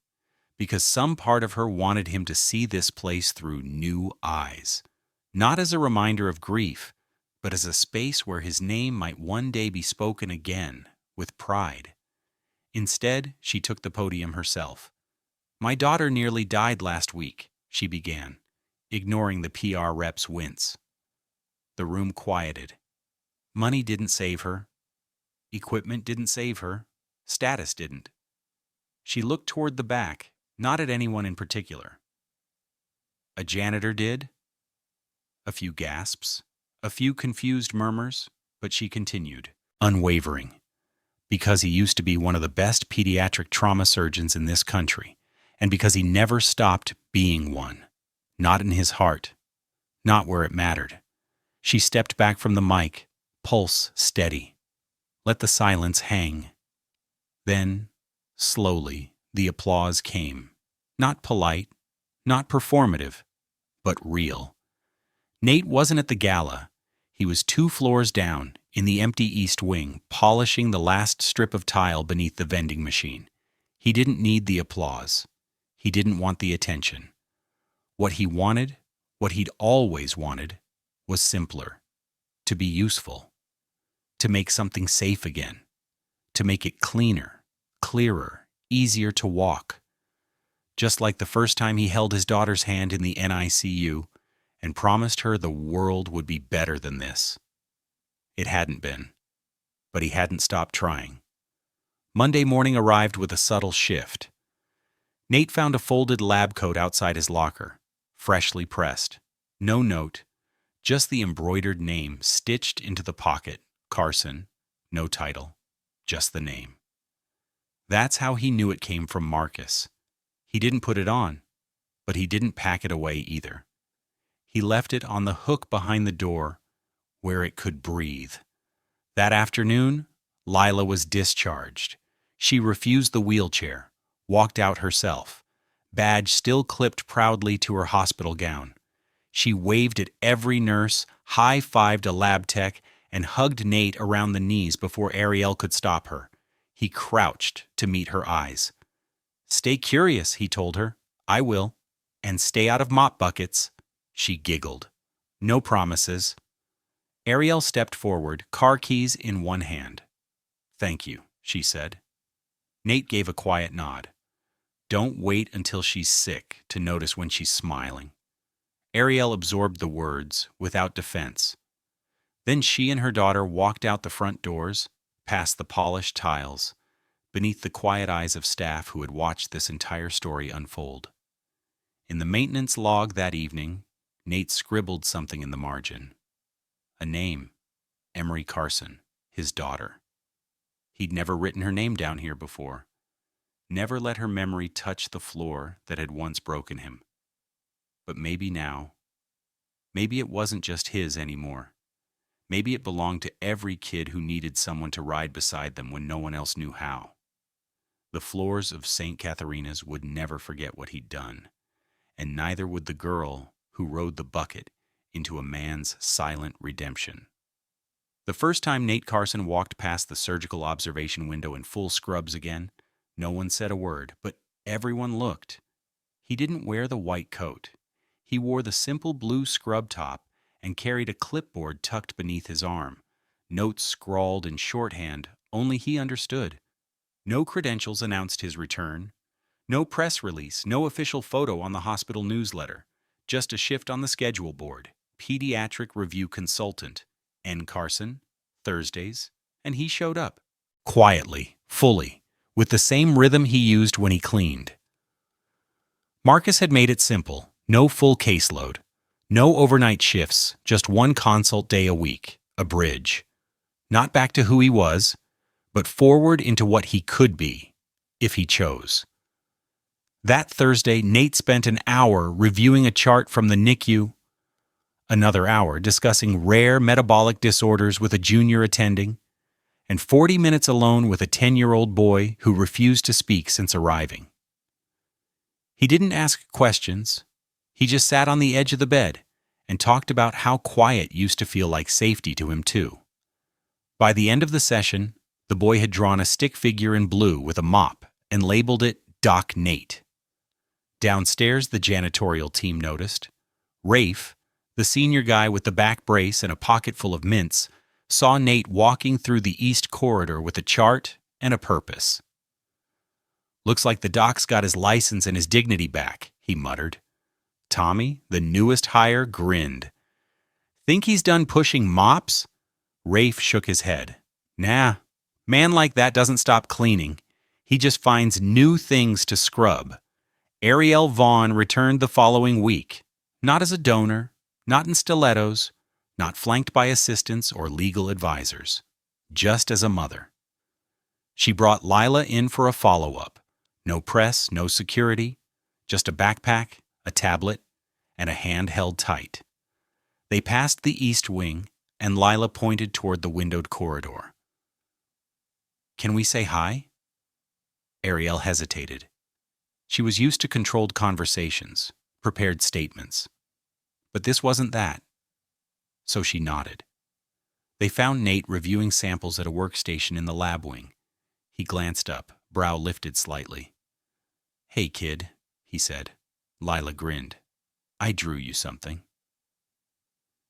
S1: because some part of her wanted him to see this place through new eyes, not as a reminder of grief, but as a space where his name might one day be spoken again, with pride. Instead, she took the podium herself. My daughter nearly died last week, she began, ignoring the PR rep's wince. The room quieted. Money didn't save her. Equipment didn't save her. Status didn't. She looked toward the back, not at anyone in particular. A janitor did. A few gasps, a few confused murmurs, but she continued, unwavering, because he used to be one of the best pediatric trauma surgeons in this country, and because he never stopped being one, not in his heart, not where it mattered. She stepped back from the mic, pulse steady. Let the silence hang. Then, slowly, the applause came. Not polite, not performative, but real. Nate wasn't at the gala. He was 2 floors down, in the empty East Wing, polishing the last strip of tile beneath the vending machine. He didn't need the applause. He didn't want the attention. What he wanted, what he'd always wanted, was simpler. To be useful. To make something safe again. To make it cleaner, clearer, easier to walk. Just like the first time he held his daughter's hand in the NICU and promised her the world would be better than this. It hadn't been, but he hadn't stopped trying. Monday morning arrived with a subtle shift. Nate found a folded lab coat outside his locker, freshly pressed. No note, just the embroidered name stitched into the pocket, Carson, no title, just the name. That's how he knew it came from Marcus. He didn't put it on, but he didn't pack it away either. He left it on the hook behind the door where it could breathe. That afternoon, Lila was discharged. She refused the wheelchair, walked out herself, badge still clipped proudly to her hospital gown. She waved at every nurse, high-fived a lab tech, and hugged Nate around the knees before Ariel could stop her. He crouched to meet her eyes. Stay curious, he told her. I will. And stay out of mop buckets. She giggled. No promises. Ariel stepped forward, car keys in one hand. "Thank you," she said. Nate gave a quiet nod. "Don't wait until she's sick to notice when she's smiling." Ariel absorbed the words, without defense. Then she and her daughter walked out the front doors, past the polished tiles, beneath the quiet eyes of staff who had watched this entire story unfold. In the maintenance log that evening, Nate scribbled something in the margin. A name, Emery Carson, his daughter. He'd never written her name down here before. Never let her memory touch the floor that had once broken him. But maybe now, maybe it wasn't just his anymore. Maybe it belonged to every kid who needed someone to ride beside them when no one else knew how. The floors of St. Catharina's would never forget what he'd done, and neither would the girl who rode the bucket into a man's silent redemption. The first time Nate Carson walked past the surgical observation window in full scrubs again, no one said a word, but everyone looked. He didn't wear the white coat. He wore the simple blue scrub top and carried a clipboard tucked beneath his arm, notes scrawled in shorthand only he understood. No credentials announced his return. No press release, no official photo on the hospital newsletter. Just a shift on the schedule board. Pediatric Review Consultant, N. Carson, Thursdays, and he showed up. Quietly, fully, with the same rhythm he used when he cleaned. Marcus had made it simple. No full caseload. No overnight shifts, just one consult day a week, a bridge. Not back to who he was, but forward into what he could be, if he chose. That Thursday, Nate spent an hour reviewing a chart from the NICU, another hour discussing rare metabolic disorders with a junior attending, and 40 minutes alone with a 10-year-old boy who refused to speak since arriving. He didn't ask questions. He just sat on the edge of the bed and talked about how quiet used to feel like safety to him too. By the end of the session, the boy had drawn a stick figure in blue with a mop and labeled it Doc Nate. Downstairs, the janitorial team noticed. Rafe, the senior guy with the back brace and a pocket full of mints, saw Nate walking through the east corridor with a chart and a purpose. "Looks like the doc's got his license and his dignity back," he muttered. Tommy, the newest hire, grinned. "Think he's done pushing mops?" Rafe shook his head. "Nah, man like that doesn't stop cleaning. He just finds new things to scrub." Ariel Vaughn returned the following week, not as a donor, not in stilettos, not flanked by assistants or legal advisors, just as a mother. She brought Lila in for a follow-up. No press, no security, just a backpack, a tablet, and a hand held tight. They passed the east wing, and Lila pointed toward the windowed corridor. "Can we say hi?" Ariel hesitated. She was used to controlled conversations, prepared statements. But this wasn't that. So she nodded. They found Nate reviewing samples at a workstation in the lab wing. He glanced up, brow lifted slightly. "Hey, kid," he said. Lila grinned. "I drew you something."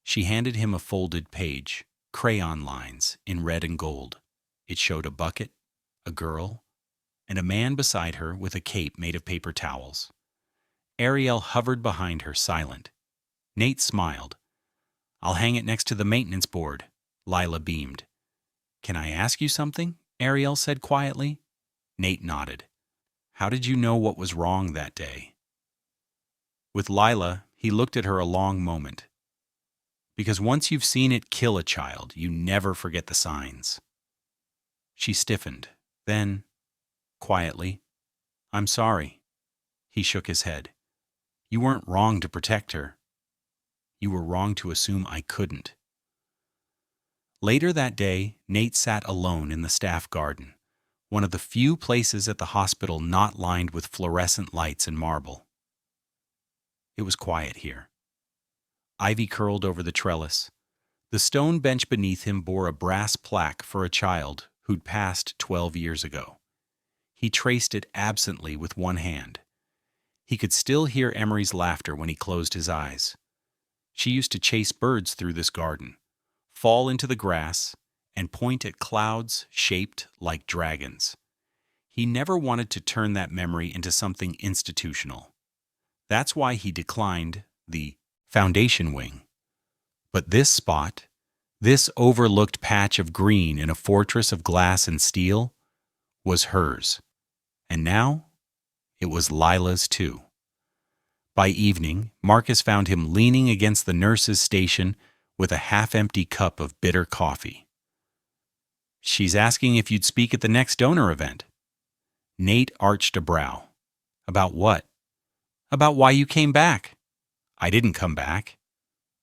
S1: She handed him a folded page, crayon lines in red and gold. It showed a bucket, a girl, and a man beside her with a cape made of paper towels. Ariel hovered behind her, silent. Nate smiled. "I'll hang it next to the maintenance board," Lila beamed. "Can I ask you something?" Ariel said quietly. Nate nodded. "How did you know what was wrong that day?" With Lila, he looked at her a long moment. "Because once you've seen it kill a child, you never forget the signs." She stiffened. Then, quietly, "I'm sorry." He shook his head. "You weren't wrong to protect her. You were wrong to assume I couldn't." Later that day, Nate sat alone in the staff garden, one of the few places at the hospital not lined with fluorescent lights and marble. It was quiet here. Ivy curled over the trellis. The stone bench beneath him bore a brass plaque for a child who'd passed 12 years ago. He traced it absently with one hand. He could still hear Emery's laughter when he closed his eyes. She used to chase birds through this garden, fall into the grass, and point at clouds shaped like dragons. He never wanted to turn that memory into something institutional. That's why he declined the foundation wing. But this spot, this overlooked patch of green in a fortress of glass and steel, was hers. And now, it was Lila's too. By evening, Marcus found him leaning against the nurse's station with a half-empty cup of bitter coffee. "She's asking if you'd speak at the next donor event." Nate arched a brow. "About what?" "About why you came back." "I didn't come back."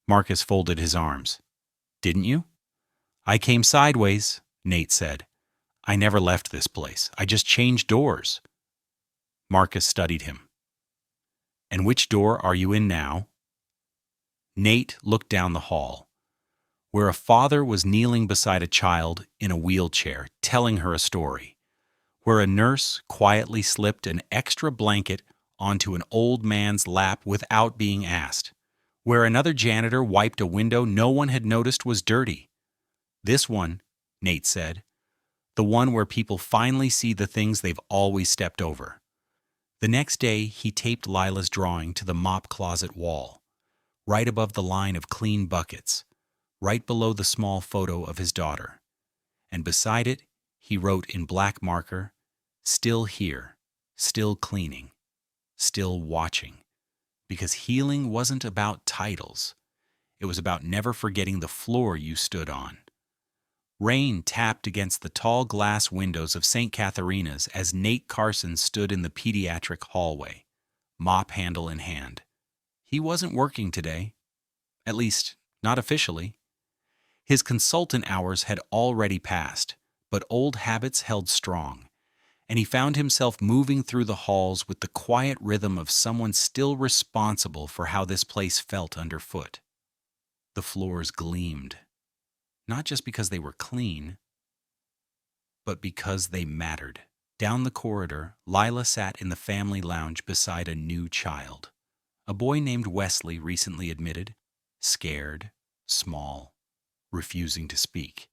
S1: Marcus folded his arms. "Didn't you?" "I came sideways," Nate said. "I never left this place. I just changed doors." Marcus studied him. "And which door are you in now?" Nate looked down the hall, where a father was kneeling beside a child in a wheelchair, telling her a story, where a nurse quietly slipped an extra blanket onto an old man's lap without being asked, where another janitor wiped a window no one had noticed was dirty. "This one," Nate said, "the one where people finally see the things they've always stepped over." The next day, he taped Lila's drawing to the mop closet wall, right above the line of clean buckets, right below the small photo of his daughter. And beside it, he wrote in black marker, "Still here, still cleaning, still watching." Because healing wasn't about titles. It was about never forgetting the floor you stood on. Rain tapped against the tall glass windows of St. Catharina's as Nate Carson stood in the pediatric hallway, mop handle in hand. He wasn't working today. At least, not officially. His consultant hours had already passed, but old habits held strong, and he found himself moving through the halls with the quiet rhythm of someone still responsible for how this place felt underfoot. The floors gleamed, not just because they were clean, but because they mattered. Down the corridor, Lila sat in the family lounge beside a new child. A boy named Wesley, recently admitted, scared, small, refusing to speak.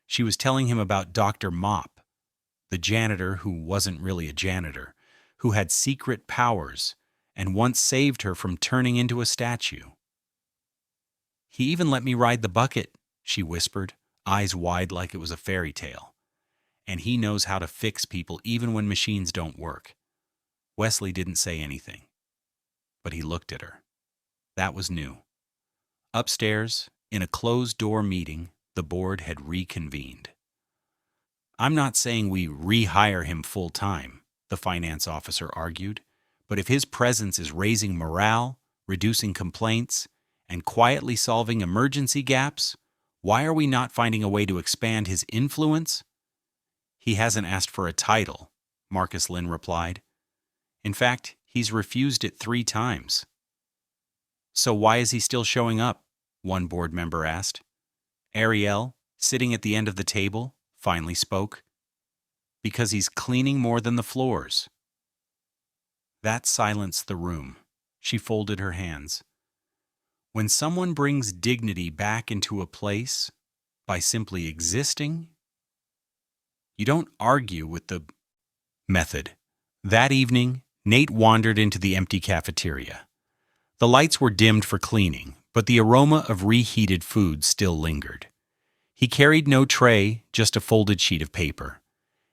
S1: She was telling him about Dr. Mop, the janitor who wasn't really a janitor, who had secret powers and once saved her from turning into a statue. "He even let me ride the bucket," she whispered, eyes wide like it was a fairy tale. "And he knows how to fix people even when machines don't work." Wesley didn't say anything, but he looked at her. That was new. Upstairs, in a closed-door meeting, the board had reconvened. "I'm not saying we rehire him full-time," the finance officer argued, "but if his presence is raising morale, reducing complaints, and quietly solving emergency gaps, why are we not finding a way to expand his influence?" "He hasn't asked for a title," Marcus Lynn replied. "In fact, he's refused it 3 times. "So why is he still showing up?" one board member asked. Ariel, sitting at the end of the table, finally spoke. "Because he's cleaning more than the floors." That silenced the room. She folded her hands. When someone brings dignity back into a place by simply existing, you don't argue with the method. That evening, Nate wandered into the empty cafeteria. The lights were dimmed for cleaning, but the aroma of reheated food still lingered. He carried no tray, just a folded sheet of paper.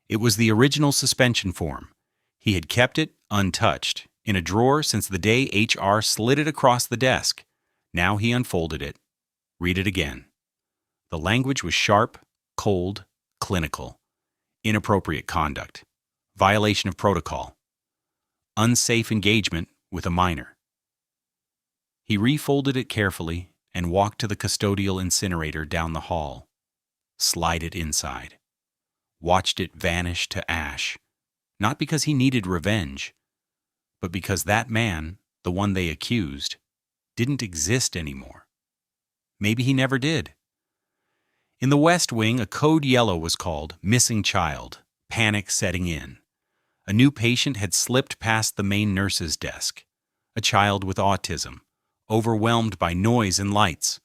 S1: It was the original suspension form. He had kept it untouched, in a drawer since the day HR slid it across the desk. Now he unfolded it. Read it again. The language was sharp, cold, clinical. Inappropriate conduct. Violation of protocol. Unsafe engagement with a minor. He refolded it carefully and walked to the custodial incinerator down the hall. Slid it inside. Watched it vanish to ash. Not because he needed revenge, but because that man, the one they accused, didn't exist anymore. Maybe he never did. In the West Wing, a code yellow was called "Missing Child," panic setting in. A new patient had slipped past the main nurse's desk. A child with autism, overwhelmed by noise and lights,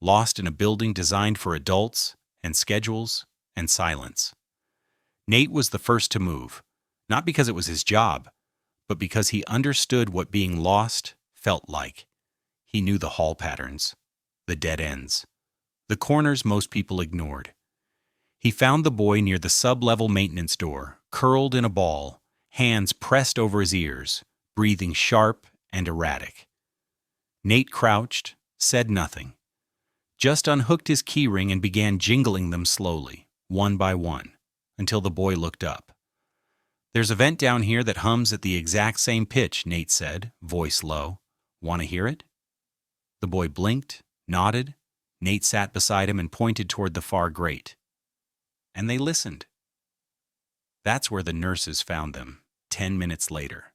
S1: lost in a building designed for adults and schedules and silence. Nate was the first to move, not because it was his job, but because he understood what being lost felt like. He knew the hall patterns, the dead ends, the corners most people ignored. He found the boy near the sub-level maintenance door, curled in a ball, hands pressed over his ears, breathing sharp and erratic. Nate crouched, said nothing, just unhooked his keyring and began jingling them slowly, one by one, until the boy looked up. "There's a vent down here that hums at the exact same pitch," Nate said, voice low. "Want to hear it?" The boy blinked, nodded. Nate sat beside him and pointed toward the far grate. And they listened. That's where the nurses found them, 10 minutes later.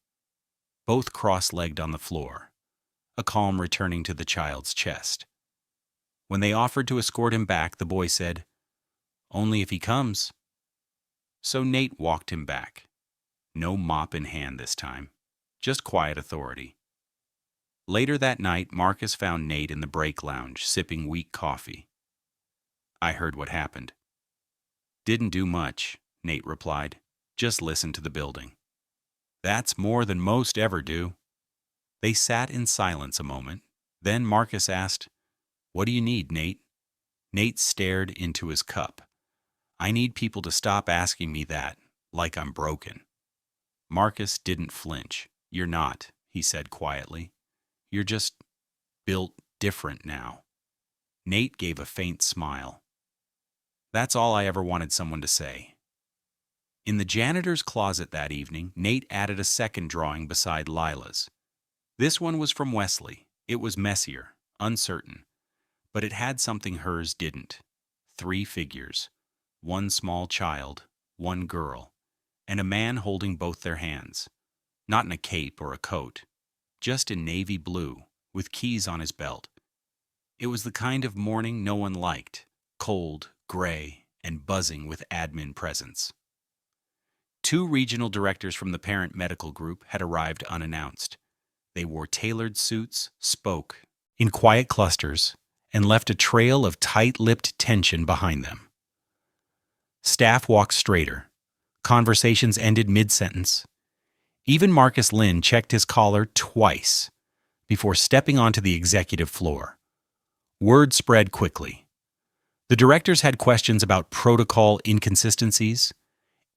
S1: Both cross-legged on the floor, a calm returning to the child's chest. When they offered to escort him back, the boy said, "Only if he comes." So Nate walked him back. No mop in hand this time, just quiet authority. Later that night, Marcus found Nate in the break lounge, sipping weak coffee. "I heard what happened." "Didn't do much," Nate replied. "Just listened to the building." "That's more than most ever do." They sat in silence a moment. Then Marcus asked, "What do you need, Nate?" Nate stared into his cup. "I need people to stop asking me that, like I'm broken." Marcus didn't flinch. "You're not," he said quietly. "You're just built different now." Nate gave a faint smile. "That's all I ever wanted someone to say." In the janitor's closet that evening, Nate added a second drawing beside Lila's. This one was from Wesley. It was messier, uncertain, but it had something hers didn't. 3 figures, one small child, one girl, and a man holding both their hands. Not in a cape or a coat, just in navy blue, with keys on his belt. It was the kind of morning no one liked, cold, gray, and buzzing with admin presence. 2 regional directors from the parent medical group had arrived unannounced. They wore tailored suits, spoke in quiet clusters, and left a trail of tight-lipped tension behind them. Staff walked straighter. Conversations ended mid-sentence. Even Marcus Lynn checked his collar twice before stepping onto the executive floor. Word spread quickly. The directors had questions about protocol inconsistencies,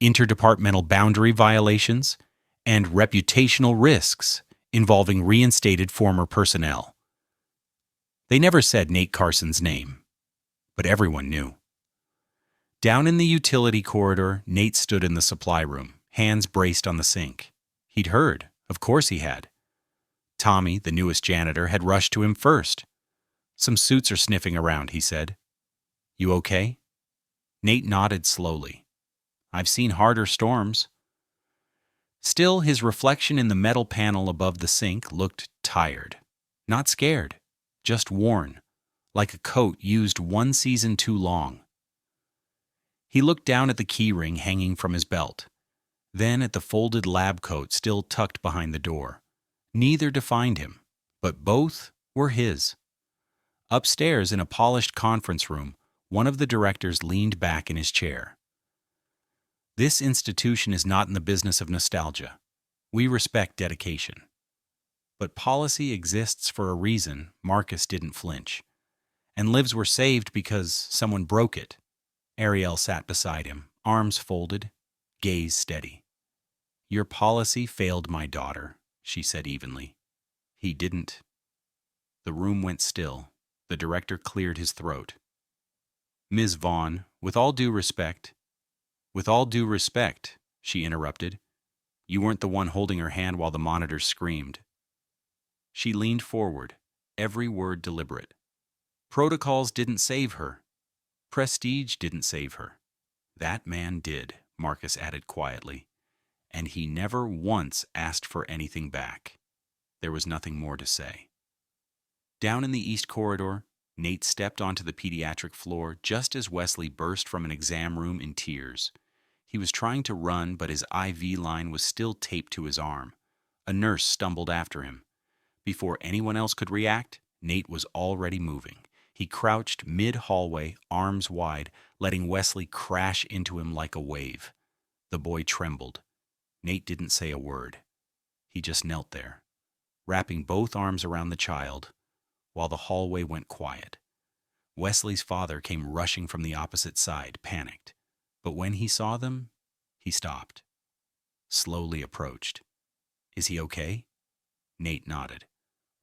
S1: interdepartmental boundary violations, and reputational risks involving reinstated former personnel. They never said Nate Carson's name, but everyone knew. Down in the utility corridor, Nate stood in the supply room, hands braced on the sink. He'd heard, of course he had. Tommy, the newest janitor, had rushed to him first. "Some suits are sniffing around," he said. "You okay?" Nate nodded slowly. "I've seen harder storms." Still, his reflection in the metal panel above the sink looked tired. Not scared, just worn, like a coat used one season too long. He looked down at the keyring hanging from his belt, then at the folded lab coat still tucked behind the door. Neither defined him, but both were his. Upstairs in a polished conference room, one of the directors leaned back in his chair. "This institution is not in the business of nostalgia. We respect dedication. But policy exists for a reason." Marcus didn't flinch. "And lives were saved because someone broke it." Ariel sat beside him, arms folded, gaze steady. "Your policy failed my daughter," she said evenly. "He didn't." The room went still. The director cleared his throat. "Ms. Vaughn, with all due respect—" "With all due respect," she interrupted. "You weren't the one holding her hand while the monitors screamed." She leaned forward, every word deliberate. "Protocols didn't save her. Prestige didn't save her. That man did," Marcus added quietly. "And he never once asked for anything back." There was nothing more to say. Down in the east corridor, Nate stepped onto the pediatric floor just as Wesley burst from an exam room in tears. He was trying to run, but his IV line was still taped to his arm. A nurse stumbled after him. Before anyone else could react, Nate was already moving. He crouched mid-hallway, arms wide, letting Wesley crash into him like a wave. The boy trembled. Nate didn't say a word. He just knelt there, wrapping both arms around the child, while the hallway went quiet. Wesley's father came rushing from the opposite side, panicked. But when he saw them, he stopped, slowly approached. "Is he okay?" Nate nodded.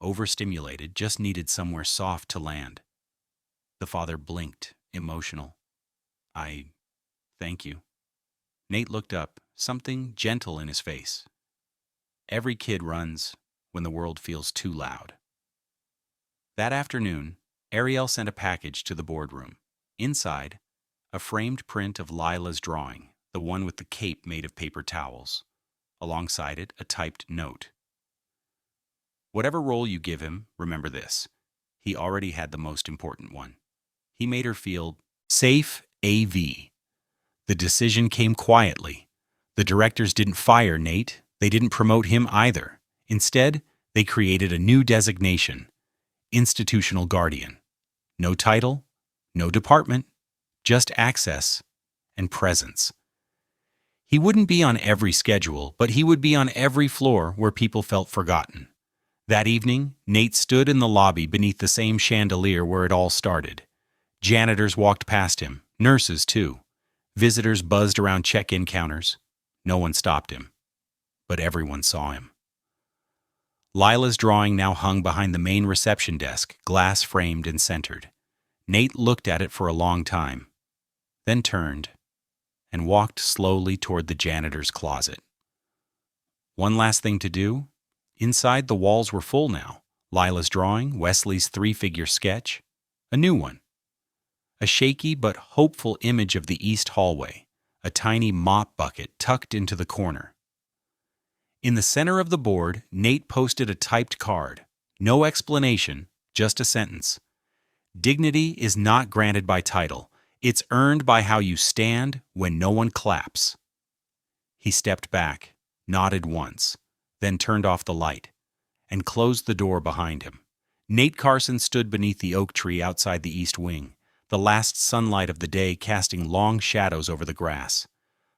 S1: "Overstimulated, just needed somewhere soft to land." The father blinked, emotional. Thank you." Nate looked up, something gentle in his face. Every kid runs when the world feels too loud. That afternoon, Ariel sent a package to the boardroom. Inside, a framed print of Lila's drawing, the one with the cape made of paper towels. Alongside it, a typed note. "Whatever role you give him, remember this. He already had the most important one. He made her feel safe AV." The decision came quietly. The directors didn't fire Nate. They didn't promote him either. Instead, they created a new designation: institutional guardian. No title, no department, just access and presence. He wouldn't be on every schedule, but he would be on every floor where people felt forgotten. That evening, Nate stood in the lobby beneath the same chandelier where it all started. Janitors walked past him, nurses too. Visitors buzzed around check-in counters. No one stopped him, but everyone saw him. Lila's drawing now hung behind the main reception desk, glass-framed and centered. Nate looked at it for a long time, then turned and walked slowly toward the janitor's closet. One last thing to do. Inside, the walls were full now. Lila's drawing, Wesley's three-figure sketch, a new one. A shaky but hopeful image of the east hallway, a tiny mop bucket tucked into the corner. In the center of the board, Nate posted a typed card. No explanation, just a sentence. "Dignity is not granted by title. It's earned by how you stand when no one claps." He stepped back, nodded once, then turned off the light, and closed the door behind him. Nate Carson stood beneath the oak tree outside the east wing, the last sunlight of the day casting long shadows over the grass.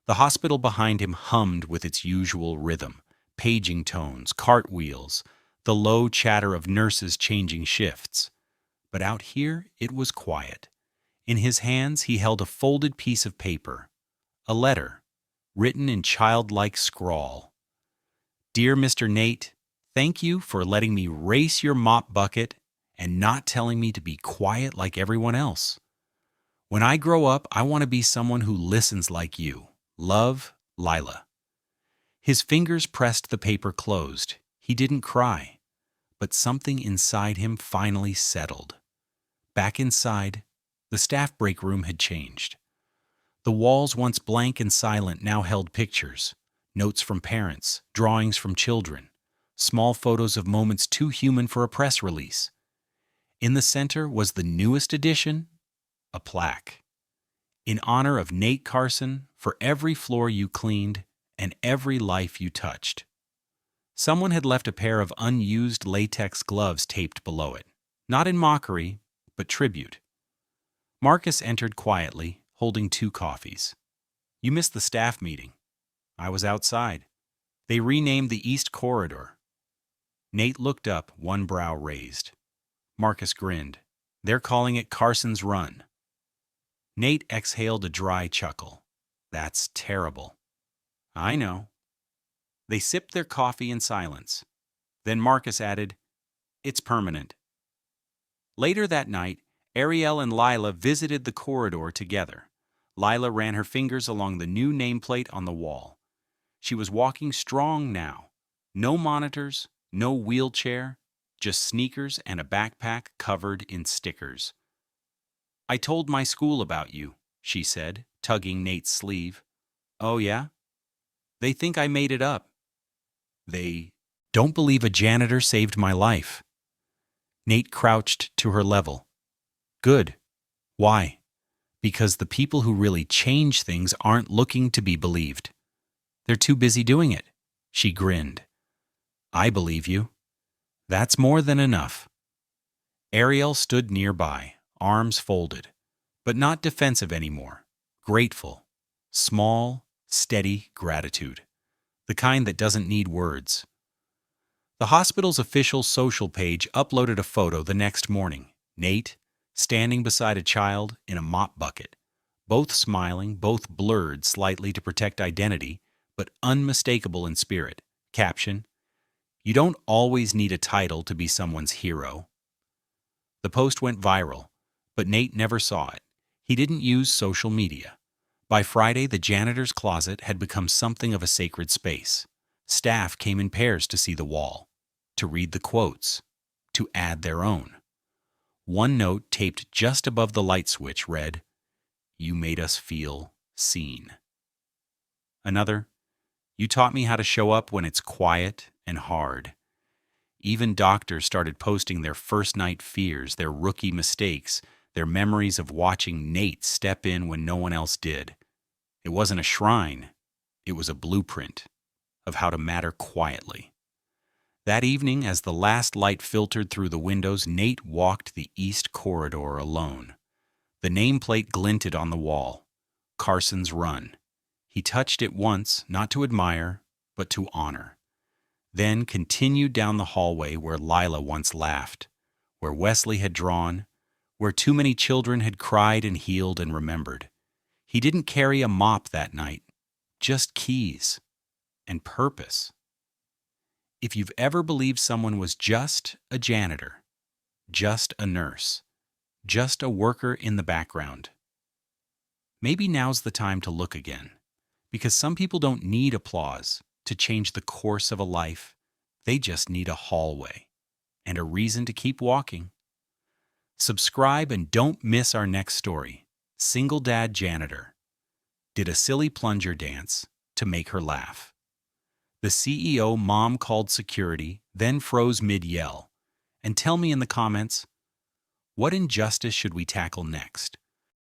S1: The hospital behind him hummed with its usual rhythm, paging tones, cartwheels, the low chatter of nurses changing shifts. But out here, it was quiet. In his hands, he held a folded piece of paper, a letter, written in childlike scrawl. "Dear Mr. Nate, thank you for letting me race your mop bucket and not telling me to be quiet like everyone else. When I grow up, I want to be someone who listens like you. Love, Lila." His fingers pressed the paper closed. He didn't cry, but something inside him finally settled. Back inside, the staff break room had changed. The walls, once blank and silent, now held pictures, notes from parents, drawings from children, small photos of moments too human for a press release. In the center was the newest addition, a plaque. "In honor of Nate Carson, for every floor you cleaned and every life you touched." Someone had left a pair of unused latex gloves taped below it, not in mockery, but tribute. Marcus entered quietly, holding 2 coffees. "You missed the staff meeting." "I was outside. They renamed the East Corridor." Nate looked up, one brow raised. Marcus grinned. "They're calling it Carson's Run." Nate exhaled a dry chuckle. "That's terrible." "I know." They sipped their coffee in silence. Then Marcus added, "It's permanent." Later that night, Ariel and Lila visited the corridor together. Lila ran her fingers along the new nameplate on the wall. She was walking strong now. No monitors, no wheelchair, just sneakers and a backpack covered in stickers. "I told my school about you," she said, tugging Nate's sleeve. "Oh yeah? They think I made it up. They don't believe a janitor saved my life." Nate crouched to her level. "Good. Why?" "Because the people who really change things aren't looking to be believed. They're too busy doing it." She grinned. "I believe you. That's more than enough." Ariel stood nearby, arms folded, but not defensive anymore. Grateful. Small, steady gratitude. The kind that doesn't need words. The hospital's official social page uploaded a photo the next morning. Nate, standing beside a child in a mop bucket. Both smiling, both blurred slightly to protect identity, but unmistakable in spirit. Caption: "You don't always need a title to be someone's hero." The post went viral, but Nate never saw it. He didn't use social media. By Friday, the janitor's closet had become something of a sacred space. Staff came in pairs to see the wall, to read the quotes, to add their own. One note taped just above the light switch read, "You made us feel seen." Another, "You taught me how to show up when it's quiet and hard." Even doctors started posting their first night fears, their rookie mistakes, their memories of watching Nate step in when no one else did. It wasn't a shrine, it was a blueprint of how to matter quietly. That evening, as the last light filtered through the windows, Nate walked the east corridor alone. The nameplate glinted on the wall, Carson's Run. He touched it once, not to admire, but to honor. Then continued down the hallway where Lila once laughed, where Wesley had drawn, where too many children had cried and healed and remembered. He didn't carry a mop that night, just keys and purpose. If you've ever believed someone was just a janitor, just a nurse, just a worker in the background, maybe now's the time to look again. Because some people don't need applause to change the course of a life. They just need a hallway and a reason to keep walking. Subscribe and don't miss our next story. Single dad janitor did a silly plunger dance to make her laugh. The CEO mom called security, then froze mid-yell. And tell me in the comments, what injustice should we tackle next?